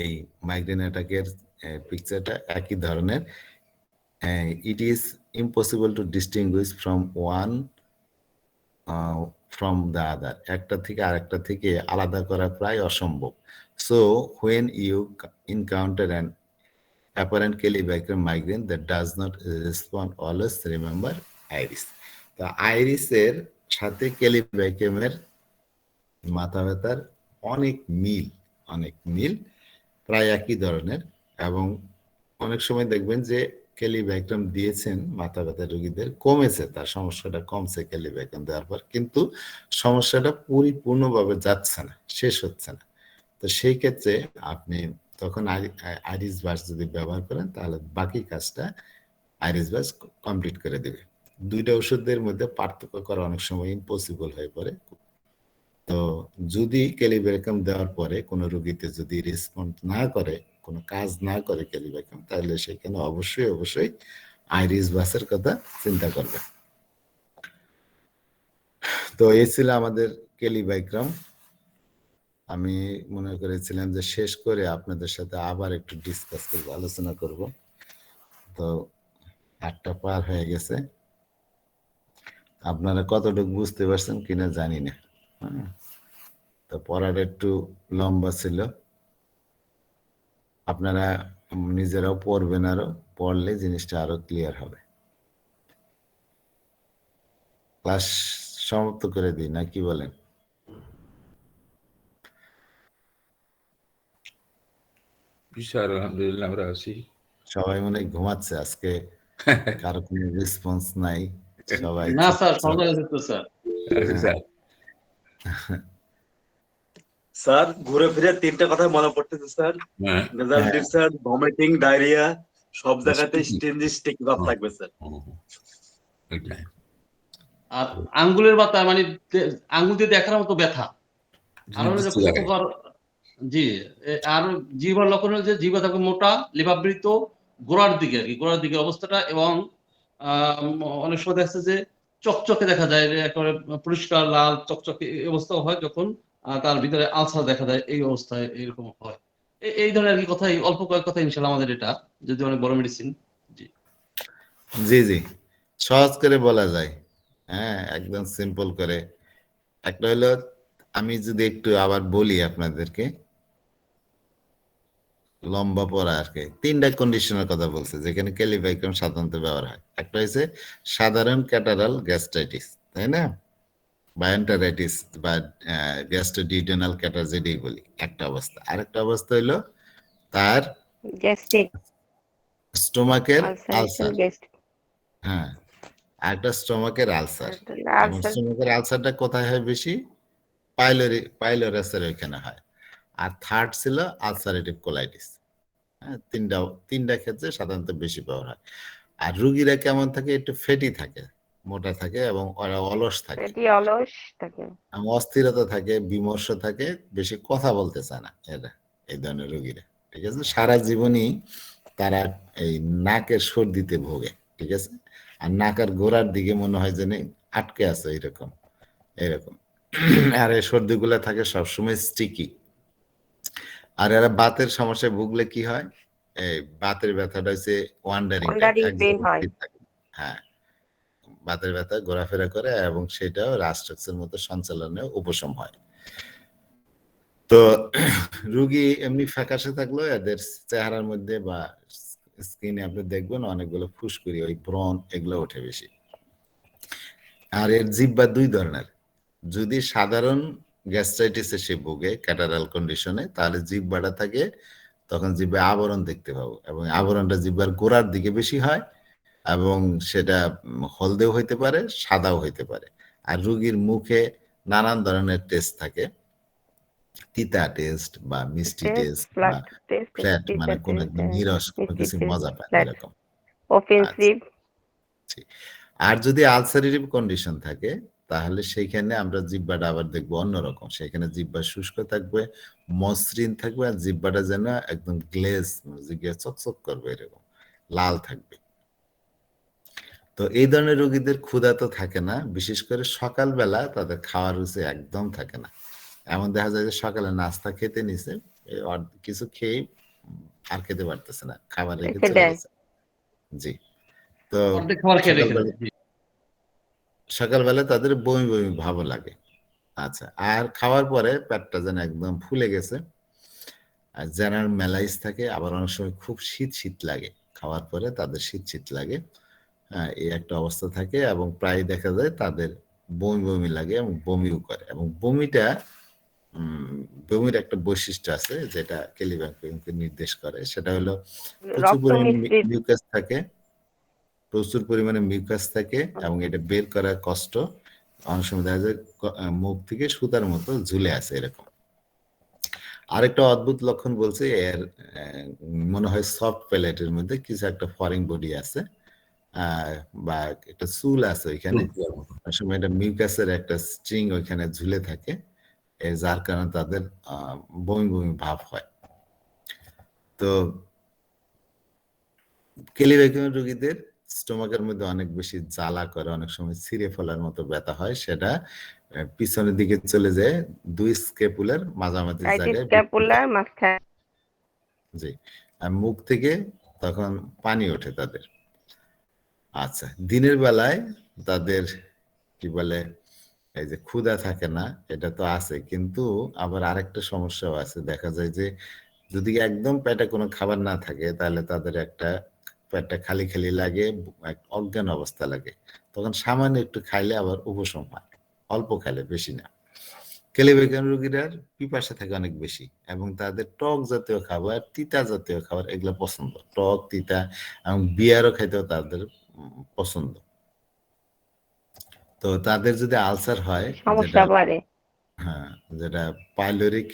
এই মাইগ্রেন অ্যাটাকের পিকচারটা একই ধরনের। It is impossible to distinguish from one from the other. একটা থেকে আরেকটা থেকে আলাদা করা প্রায় অসম্ভব। So when you encounter an apparent Kelly-Bicam migraine that does not respond, always remember iris. তো আইরিসের সাথে কেলিবাইক্যামের মাথা ব্যথার অনেক মিল, প্রায় একই ধরনের। এবং অনেক সময় দেখবেন যে কেলিবাইক্যাম দিয়েছেন মাথা ব্যথার রোগীদের, কমেছে, তার সমস্যাটা কমছে কেলিবাইক্যাম দেওয়ার পর, কিন্তু সমস্যাটা পরিপূর্ণভাবে যাচ্ছে না, শেষ হচ্ছে না। তো সেই ক্ষেত্রে আপনি তখন আইরিস ভার্স যদি ব্যবহার করেন, তাহলে বাকি কাজটা আইরিস ভার্স কমপ্লিট করে দেবে। দুইটা ওষুধের মধ্যে পার্থক্য করা অনেক সময় ইম্পসিবল হয়ে পড়ে। তো যদি কেলিবাইক্যাম দেওয়ার পরে কোনো রোগীতে যদি রেসপন্ড না করে, কোনো কাজ না করে কেলিবাইক্যাম, তাহলে সেখানে অবশ্যই আইরিস ভার্সের কথা চিন্তা করবে। তো এই ছিল আমাদের কেলিবাইক্যাম। আমি মনে করেছিলাম যে শেষ করে আপনাদের সাথে আবার একটু ডিসকাস করবো, আলোচনা করব। তো 8টা পার হয়ে গেছে, আপনারা কতটুকু বুঝতে পারছেন কিনা জানি না। তো পড়াটা একটু লম্বা ছিল, আপনারা নিজেরাও পড়বেন, আরো পড়লে জিনিসটা আরো ক্লিয়ার হবে। ক্লাস সমাপ্ত করে দিই না, কি বলেন? স্যার আলহামদুলিল্লাহ আমরা আছি। সবাই মনে হয় ঘুমাচ্ছে আজকে, কারো কোনো রেসপন্স নাই, সবাই না স্যার, সন্ধ্যা হয়েছে তো স্যার। স্যার স্যার ঘুরে ফিরে 3টা কথা মনে পড়তেছে sir. Result sir, vomiting, diarrhoea, সব জায়গাতে স্টিক ভাব থাকবে স্যার। আর আঙ্গুলের ব্যথা, মানে আঙ্গুল দিয়ে দেখার মতো ব্যথা। আর জি, আর জিহ্বার লক্ষণ হচ্ছে জিহ্বা থাকবে মোটা, লিভাবৃত, গোড়ার দিকে অবস্থাটা, এবং অনেক সময় দেখা যাচ্ছে যে চকচকে দেখা যায়, একেবারে পরিষ্কার লাল চকচকে অবস্থা হয় যখন তার ভিতরে আলসার দেখা যায়, এই অবস্থায় এরকম হয়। এই ধরনের আর কি কথা, অল্প কয়েক কথা ইনশাল্লাহ আমাদের, এটা যদি অনেক বড় মেডিসিন। জি সহজ করে বলা যায়, হ্যাঁ, একদম সিম্পল করে। একটা হলো, আমি যদি একটু আবার বলি আপনাদেরকে, লম্বা পড়া আর কি, 3টা কন্ডিশনের কথা বলছে যেখানে কেলিবাইক্যাম সাধারণত ব্যবহার হয়। একটা হচ্ছে সাধারণ ক্যাটারাল গ্যাস্ট্রাইটিস, তাই না? বা এন্টারাইটিস বা গ্যাস্ট্রোডিউডেনাল ক্যাটার যেটাই বলি, একটা অবস্থা। আরেকটা অবস্থা হলো তার গ্যাস্ট্রিক স্টোমাকের আলসারেশন আলসার। গ্যাস্ট্রিক হ্যাঁ, আরেকটা স্টোমাকের আলসার। এবং আলসার স্টোমাকের আলসারটা কোথায় হয় বেশি? পাইলোরাসের ওইখানে হয়। আর থার্ড ছিল আলসারেটিভ কোলাইটিস। হ্যাঁ, তিনটা ক্ষেত্রে সাধারণত বেশি পাওয়া হয়। আর রুগীরা কেমন থাকে? একটু ফেটি থাকে, মোটা থাকে এবং ওরা অলস থাকে, পেটি অলস থাকে। এবং অস্থিরতা থাকে, বিমর্ষ থাকে, বেশি কথা বলতে চায় না এরা, এই ধরনের রোগীরা। ঠিক আছে, সারা জীবনই তারা এই নাকের সর্দিতে ভোগে। ঠিক আছে, আর নাকের গোড়ার দিকে মনে হয় যে আটকে আছে, এরকম এরকম। আর এই সর্দিগুলো থাকে সবসময় স্টিকি। আর এরা বাতের সমস্যায় ভুগলে কি হয়? এই বাতের ব্যথাটা হচ্ছে ওয়ান্ডারিং টাইপ, ওয়ান্ডারিং এক পেইন জায়গায় হয়। স্থির থাকে। হ্যাঁ, বাতের ব্যথা ঘোরাফেরা করে এবং সেটাও রাস্ট্রাক্সের মতো সঞ্চালনে উপশম হয়। তো রুগী এমনি ফ্যাকাশে থাকলেও এদের চেহারার মধ্যে বা স্কিনে আপনি দেখবেন অনেকগুলো ফুসকুড়ি, ওই ব্রণ এগুলো ওঠে বেশি। আর এর জিহ্বা দুই ধরনের। যদি সাধারণ গ্যাস্ট্রাইটিসে সে ভোগে ক্যাটারাল কন্ডিশনে, তাহলে জিহ্বাটা থাকে, তখন জিহ্বায় আবরণ দেখতে পাবো, এবং আবরণটা জিহ্বার গোড়ার দিকে বেশি হয়, এবং সেটা হলদেও হইতে পারে, সাদাও হইতে পারে। আর রুগীর মুখে নানান ধরনের টেস্ট থাকে, তিতা টেস্ট বা মিষ্টি টেস্ট বা ফ্ল্যাট, মানে কোন একদম নিরস, কোনো কিছু মজা পায় না, এরকম। আচ্ছা, অফেন্সিভ ঠিক। আর যদি আলসারেটিভ কন্ডিশন থাকে, তাহলে সেইখানে আমরা জিহ্বাটা আবার দেখবো অন্যরকম। সেখানে জিহ্বা শুষ্ক থাকবে, মসৃণ থাকবে, আর জিহ্বাটা যেন একদম গ্লেজ, জিহ্বা চকচক করবে, এরকম লাল থাকবে। তো এই ধরনের রোগীদের ক্ষুধা তো থাকে না, বিশেষ করে সকালবেলা তাদের খাওয়ার রুচি একদম থাকে না। এমন দেখা যায় যে সকালে নাস্তা খেতে নিছে, কিছু খেয়ে আর খেতে পারতেছে না, খাবার রেখে রেখে চলে দেয়। গেছে। জি। তো অর্ধেক খাবার খেয়ে রেখে সকালবেলা দেয়। জি। সকালবেলা তাদের বমি বমি ভাব লাগে। আচ্ছা, আর খাওয়ার পরে পেটটা যেন একদম ফুলে গেছে, আর জেনারেল ম্যালাইস থাকে, আবার অনেক সময় খুব শীত শীত লাগে, খাওয়ার পরে তাদের শীত শীত লাগে। হ্যাঁ, এই একটা অবস্থা থাকে, এবং প্রায় দেখা যায় তাদের বমি বমি লাগে এবং বমিও করে। এবং বমিটা বমির একটা বৈশিষ্ট্য আছে যেটা কেলিব্যাঙ্ককে নির্দেশ করে, সেটা হলো প্রচুর রক্ত পরিমাণে মিশ্রিত মিউকাস থাকে, প্রচুর পরিমাণে মিউকাস থাকে, এবং এটা বের করা কষ্ট। অনেক সময় দেখা যায় মুখ থেকে সুতার মতো ঝুলে আছে, এরকম। আরেকটা অদ্ভুত লক্ষণ বলছে, এর মনে হয় সফট প্যালেটের মধ্যে কিছু একটা ফরেন বডি আছে, বা একটা চুল আছে ওইখানে। অনেক সময় এটা মিউকাসের একটা স্ট্রিং ওইখানে ঝুলে থাকে, যার কারণে তাদের বমি বমি ভাব হয়। তো কেলিব্যাকিউম রোগীদের স্টোমাকের মধ্যে অনেক বেশি জ্বালা করে, অনেক সময় ছিঁড়ে ফেলার মতো ব্যথা হয়, সেটা পিছনের দিকে চলে যায়, দুই স্কেপুলার মাঝামাঝি রাইট জায়গায়। স্ক্যাপুলার মাঝখানে। জি, আর মুখ থেকে তখন পানি ওঠে তাদের। আচ্ছা, দিনের বেলায় তাদের কি বলে, এই যে ক্ষুধা থাকে না, এটা তো আছে, কিন্তু আবার আরেকটা সমস্যাও আছে। দেখা যায় যে যদি একদম পেটে কোনো খাবার না থাকে, তাহলে তাদের একটা পেটটা খালি খালি লাগে, এক অজ্ঞান অবস্থা লাগে। তখন সামান্য একটু খাইলে আবার উপশম হয়, অল্প খাইলে, বেশি না। কেলিব্যাকিউম রোগীরা পিপাসা থাকে অনেক বেশি, এবং তাদের টক জাতীয় খাবার, তিতা জাতীয় খাবার এগুলো পছন্দ, টক তিতা, এবং বিয়ারও খাইতেও তাদের পছন্দ। তো তাদের যদি আলসার হয়, যেটা সমস্যা বাড়ে। হ্যাঁ, যেটা পাইলোরিক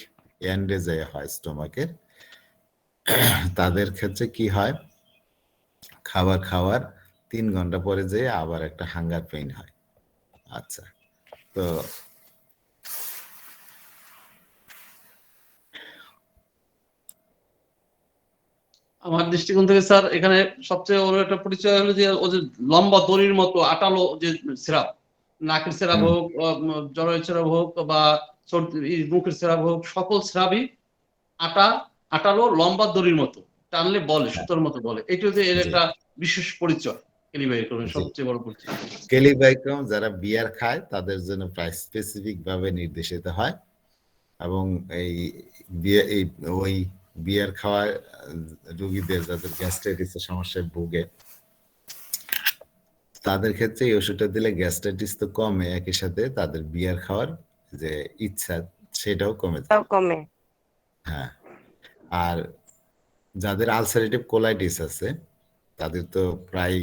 এন্ডে হয় স্টোমাকের, তাদের ক্ষেত্রে কি হয়, খাবার খাওয়ার 3 ঘন্টা পরে যেয়ে আবার একটা হাঙ্গার পেইন হয়। আচ্ছা, তো আমার দৃষ্টিকোণ থেকে স্যার এখানে সবচেয়ে বড় একটা পরিচয় হলো যে ও যে লম্বা দড়ির মতো আটালো যে সিরাপ, নাকের সিরাপ হোক, জ্বরের সিরাপ হোক, বা মুখের সিরাপ হোক, সকল সিরাপই আটালো লম্বা দড়ির মতো, টানলে বলে, সুতোর মতো বলে। এটা হচ্ছে এর একটা বিশেষ পরিচয়, কেলিব্যাকিউমের সবচেয়ে বড় পরিচয়। কেলিব্যাকিউম যারা বিয়ার খায় তাদের জন্য প্রায় স্পেসিফিক ভাবে নির্দেশিত হয়, এবং ওই বিয়ার খাওয়া রোগীদের যাদের গ্যাস্ট্রাইটিসের সমস্যায় ভুগে, তাদের ক্ষেত্রে এই ওষুধটা দিলে গ্যাস্ট্রাইটিস তো কমে, একই সাথে তাদের বিয়ার খাওয়ার যে ইচ্ছা সেটাও কমে যায়। তাও কমে। হ্যাঁ, আর যাদের আলসারেটিভ কোলাইটিস আছে তাদের তো প্রায়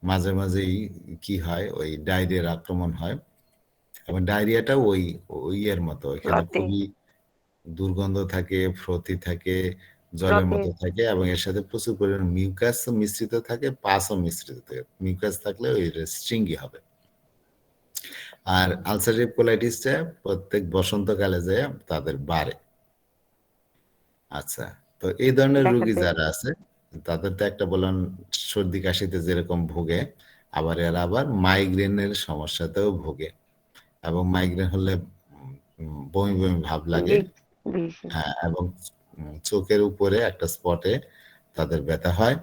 মাঝে মাঝেই কি হয়, ওই ডায়রিয়ার আক্রমণ হয়, এবং ডায়রিয়াটা ওই ওই এর মতো, এখানে রতে খুবই দুর্গন্ধ থাকে, ফ্রথি থাকে, জলের রতে মতো থাকে, এবং এর সাথে প্রচুর পরিমাণ মিউকাস মিশ্রিত থাকে, পাসও মিশ্রিত থাকে। মিউকাস থাকলে ওই স্ট্রিঙ্গি হবে। আর আলসারেটিভ কোলাইটিসটা প্রত্যেক বসন্তকালে যায় তাদের বাড়ে। আচ্ছা, তো এই ধরনের দেখা রোগী দেয়। যারা আছে তাদের তো একটা বললাম সর্দি কাশিতে যেরকম ভোগে, আবার এরা আবার মাইগ্রেনের সমস্যাতেও ভোগে, এবং মাইগ্রেন হলে বমি বমি ভাব লাগে। বেশি হ্যাঁ, এবং চোখের উপরে একটা স্পটে তাদের ব্যথা হয়,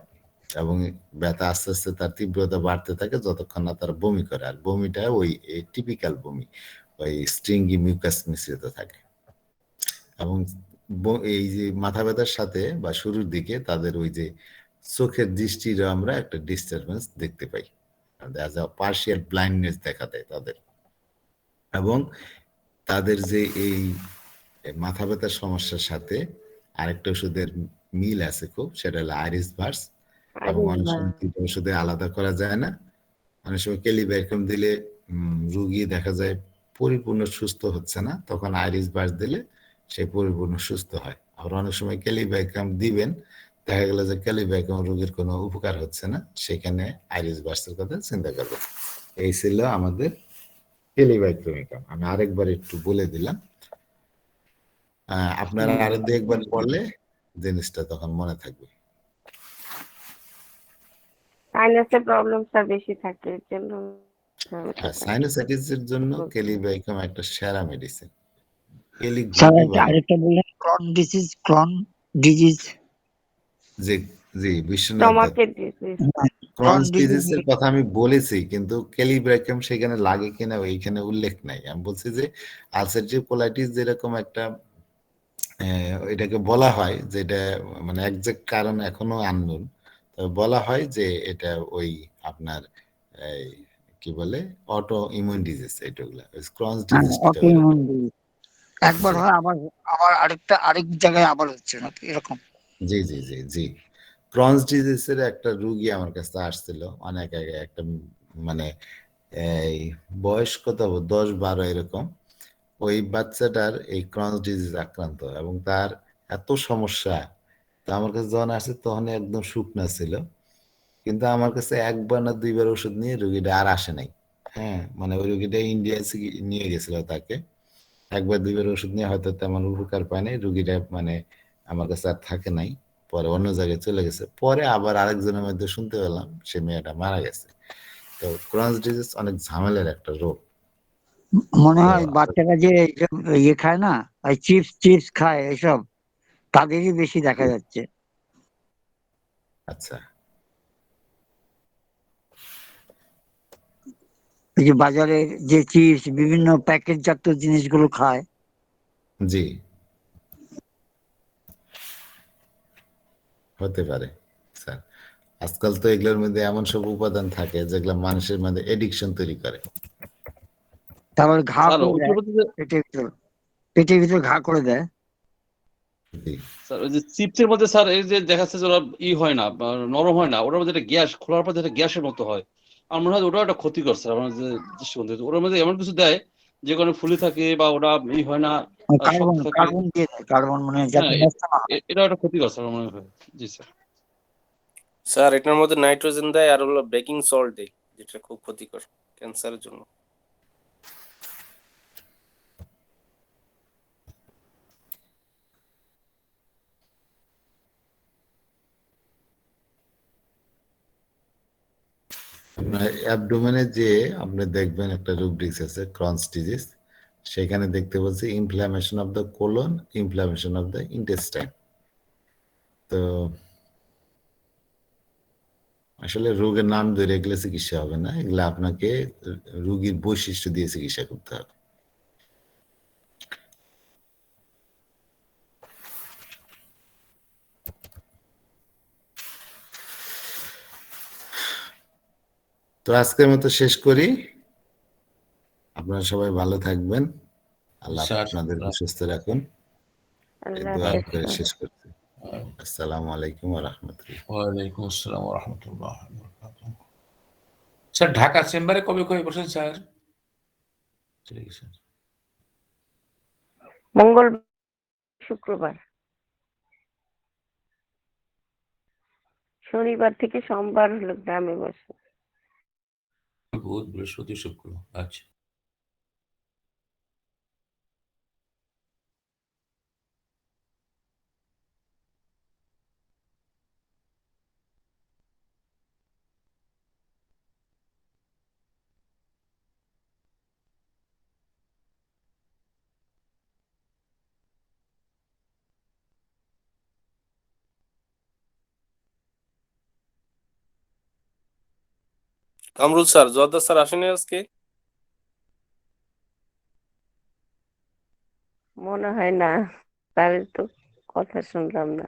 এবং ব্যথা আস্তে আস্তে তার তীব্রতা বাড়তে থাকে যতক্ষণ না তারা বমি করে। আর বমিটা ওই টিপিক্যাল বমি, ওই স্ট্রিঙ্গি মিউকাস মিশ্রিত থাকে। এবং এই যে মাথা ব্যথার সাথে বা শুরুর দিকে তাদের ওই যে চোখের দৃষ্টির আমরা একটা ডিস্টারবেন্স দেখতে পাই, পার্শিয়াল ব্লাইন্ডনেস দেখা দেয় তাদের। এবং তাদের যে এই মাথা ব্যথার সমস্যার সাথে আরেকটা ওষুধের মিল আছে খুব, সেটা হলো আইরিস ভার্স, এবং অনেক সময় দুটো ওষুধে আলাদা করা যায় না। অনেক সময় ক্যালিব্যাক্রাম দিলে রুগী দেখা যায় পরিপূর্ণ সুস্থ হচ্ছে না, তখন আইরিস ভার্স দিলে সে পরিপূর্ণ সুস্থ হয়। আবার অনেক সময় ক্যালিব্যাক্রাম দিবেন, দেখা গেল যে ক্যালিব্যাক্রাম রোগীর কোনো উপকার হচ্ছে না, সেখানে আইরিস ভার্সের কথা চিন্তা করবেন। এই ছিল আমাদের ক্যালিব্যাক্রাম। আমি আরেকবার একটু বলে দিলাম, আপনারা আরো দু একবার পড়লে জিনিসটা তখন মনে থাকবে। সাইনাসের প্রবলেমটা বেশি থাকে এর জন্য। সাইনোসাইটিস এর জন্য ক্যালিব্যাক্রাম একটা সেরা মেডিসিন। কেলি স্যার খুবই ভালো। আরেকটা বললেন ক্রন ডিজিজ। জি জি, বিশ্বনাথ দত্ত। স্টমাকের ডিজিজ। ক্রনস ডিজিজের কথা আমি বলেছি, কিন্তু ক্যালিব্যাক্রাম সেখানে লাগে কিনা এইখানে উল্লেখ নাই। আমি বলছি যে আলসারেটিভ কোলাইটিস যেরকম একটা এটাকে বলা হয়, যেটা মানে একজ্যাক্ট কারণ এখনো আননোন, তবে বলা হয় যে এটা ওই আপনার এই কি বলে অটো ইমিউন ডিজিজ, এটাগুলা ক্রনস ডিজিজ অটোইমিউন ডিজিজ একবার জি হয়, আবার আবার আরেক জায়গায় আবার হচ্ছে নাকি এরকম? জি জি জি জি ক্রনস ডিজিজের একটা রুগী আমার কাছে আসছিল অনেক আগে, একটা মানে এই বয়স কত 10-12 এরকম। ওই বাচ্চাটার এই ক্রনস ডিজিজ আক্রান্ত, এবং তার এত সমস্যা, তো আমার কাছে যখন আসছে তখন একদম শুকনা ছিল, কিন্তু আমার কাছে একবার না দুইবার ওষুধ নিয়ে রুগীটা আর আসে নাই। হ্যাঁ, মানে ওই রুগীটা ইন্ডিয়া নিয়ে গেছিল তাকে, একবার দুইবার ওষুধ নিয়ে হয়তো তেমন উপকার পায় নাই, রুগীটা মানে আমার কাছে আর থাকে নাই, পরে অন্য জায়গায় চলে গেছে। পরে আবার আরেকজনের মধ্যে শুনতে পেলাম সে মেয়েটা মারা গেছে। তো ক্রনস ডিজিজ অনেক ঝামেলার একটা রোগ। মনে তো হয় বাচ্চারা যে এইসব ইয়ে খায় না, চিপস চিপস খায়, এসব তাদেরই বেশি দেখা যাচ্ছে। আচ্ছা, এই যে বাজারে যে চিপস বিভিন্ন প্যাকেট জাতীয় জিনিসগুলো খায়। জি হতে পারে স্যার। আজকাল তো এগুলোর মধ্যে এমন সব উপাদান থাকে যেগুলো মানুষের মধ্যে এডিকশন তৈরি করে। তারপর ঘা স্যার করে ওইটার দেয় মধ্যে যে পেটের ভিতর ঘা করে দেয়। জি স্যার ওই যে চিপসের মধ্যে স্যার এই যে দেখা যাচ্ছে যে ওরা হয় না বা নরম হয় না, ওটার মধ্যে একটা গ্যাস খোলার পর যেটা গ্যাসের মতো হয়, আমার মনে হয় ওটাও একটা ক্ষতিকর স্যার। আমার যে দৃষ্টিকোণ থেকে ওটার মধ্যে এমন কিছু দেয় যে কারণে ফুলে থাকে বা ওটা হয় না, শক্ত থাকে। কার্বন দিয়ে দেয়, কার্বন মানে যাতে হ্যাঁ, নষ্ট না হয়। এটা একটা ক্ষতিকর স্যার আমার মনে হয়। জি স্যার। স্যার এটার মধ্যে নাইট্রোজেন দেয় আর হলো বেকিং সল্ট দেয়, যেটা খুব ক্ষতিকর ক্যান্সারের জন্য। অ্যাবডোমেনে যে আপনি দেখবেন একটা রুব্রিক্স আছে ক্রনস ডিজিজ, সেখানে দেখতে বলছে inflammation of the colon, inflammation of the intestine. তো আসলে রোগের নাম ধরে এগুলো চিকিৎসা হবে না, এগুলো আপনাকে রোগীর বৈশিষ্ট্য দিয়ে চিকিৎসা করতে হবে। তো আজকের মতো শেষ করি। আপনারা সবাই ভালো থাকবেন। আল্লাহ স্যার, আপনাদেরকে সুস্থ রাখুন। এই আল্লাহ দোয়া হাফেজ করে স্যার। শেষ করছি। আসসালামু আলাইকুম ওয়া রাহমাতুল্লাহ। ওয়ালাইকুম আসসালাম ওয়া রাহমাতুল্লাহ ওয়া বারাকাতুহু। স্যার, ঢাকা চেম্বারে কবে কবে বসেন স্যার? চলে গেছেন। মঙ্গল, শুক্রবার, শনিবার থেকে সোমবার হলো গ্রামে বসে। বুধ, বৃহস্পতি, শুক্র। আচ্ছা। কামরুল স্যার, জোয়াদ্দার স্যার আসেনি আজকে? মনে হয় না, তার তো কথা শুনলাম না।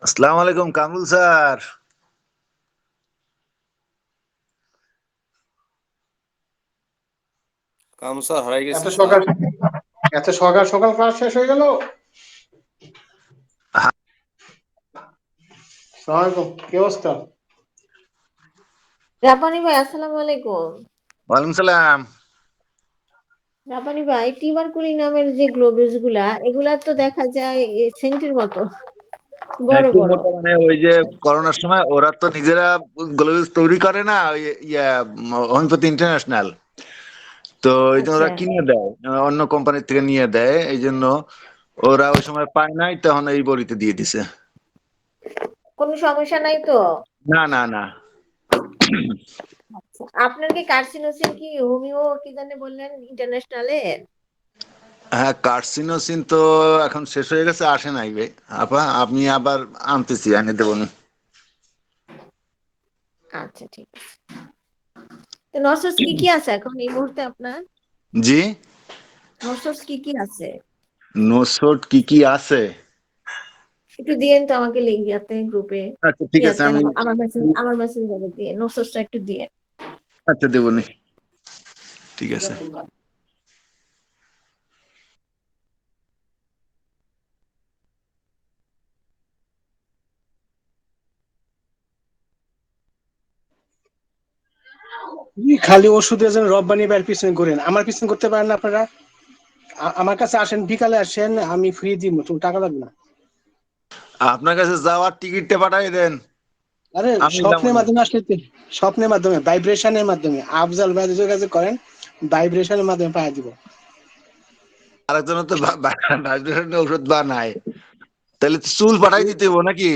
আসসালামু আলাইকুম কামরুল স্যার। কাম স্যার হারাই গেছে এত স্যার। সকাল এত সকাল সকাল ক্লাস শেষ হয়ে গেল। আসসালামু আলাইকুম, কি অবস্থা? রাব্বানি ভাই, আসসালামু আলাইকুম। ওয়ালাইকুম সালাম। রাব্বানি ভাই, টিউবারকুলি নামের যে গ্লোবিউলস গুলা, এগুলা তো দেখা যায় সেন্টির মতো বড় একটু বড়। মোটা মানে ওই যে করোনার সময় ওরা তো নিজেরা গ্লোভস তৈরি করে না, ওই হোমিওপ্যাথি ইন্টারন্যাশনাল, তো এই জন্য আচ্ছা, ওরা কিনে দেয়, অন্য কোম্পানির থেকে নিয়ে দেয়, এই জন্য ওরা ওই সময় পায় নাই, তখন এই বড়িতে দিয়ে দিছে। কোনো সমস্যা নাই তো? না না না। আচ্ছা, আপনার কি কার্সিনোসিন কি হোমিও কি জানে বললেন ইন্টারন্যাশনালে? হ্যাঁ, কার্সিনোসিন তো এখন শেষ হয়ে গেছে, আসে নাই ভাই। আপা আপনি আবার আনতেছি, এনে দেবো না। আচ্ছা, ঠিক আছে। তো নর্সস কি কি আছে এখন এই মুহূর্তে আপনার? জি, নর্সস কি কি আছে? নোসোট কি কি আছে? একটু দিয়েন তো আমাকে লিঙ্ক গ্রুপে। আচ্ছা ঠিক আছে, ইয়াতে আমি আমার মেসেঞ্জারে দিয়ে নর্সসটা একটু দিয়ে। আচ্ছা দেবো নি। ঠিক আছে। খালি ওষুধের জন্য রব্বানি ভাইয়ের পিছনে করেন, আমার পিছনে করতে পারেন না আপনারা? আমার কাছে আসেন, বিকালে আসেন, আমি ফ্রি দিব, তুমি টাকা লাগবে না। আপনার কাছে যাওয়ার টিকিটটা পাঠিয়ে দেন, আরে আমি যাবো স্বপ্নের না। মাধ্যমে আসলে স্বপ্নের মাধ্যমে, ভাইব্রেশনের মাধ্যমে আফজাল ভাইয়ের কাছে করেন, ভাইব্রেশনের মাধ্যমে পাঠিয়ে দিব। আরেকজন তো ভাইব্রেশনের ওষুধ বানায়, তাহলে তো চুল পাঠাই দিতে হবো নাকি?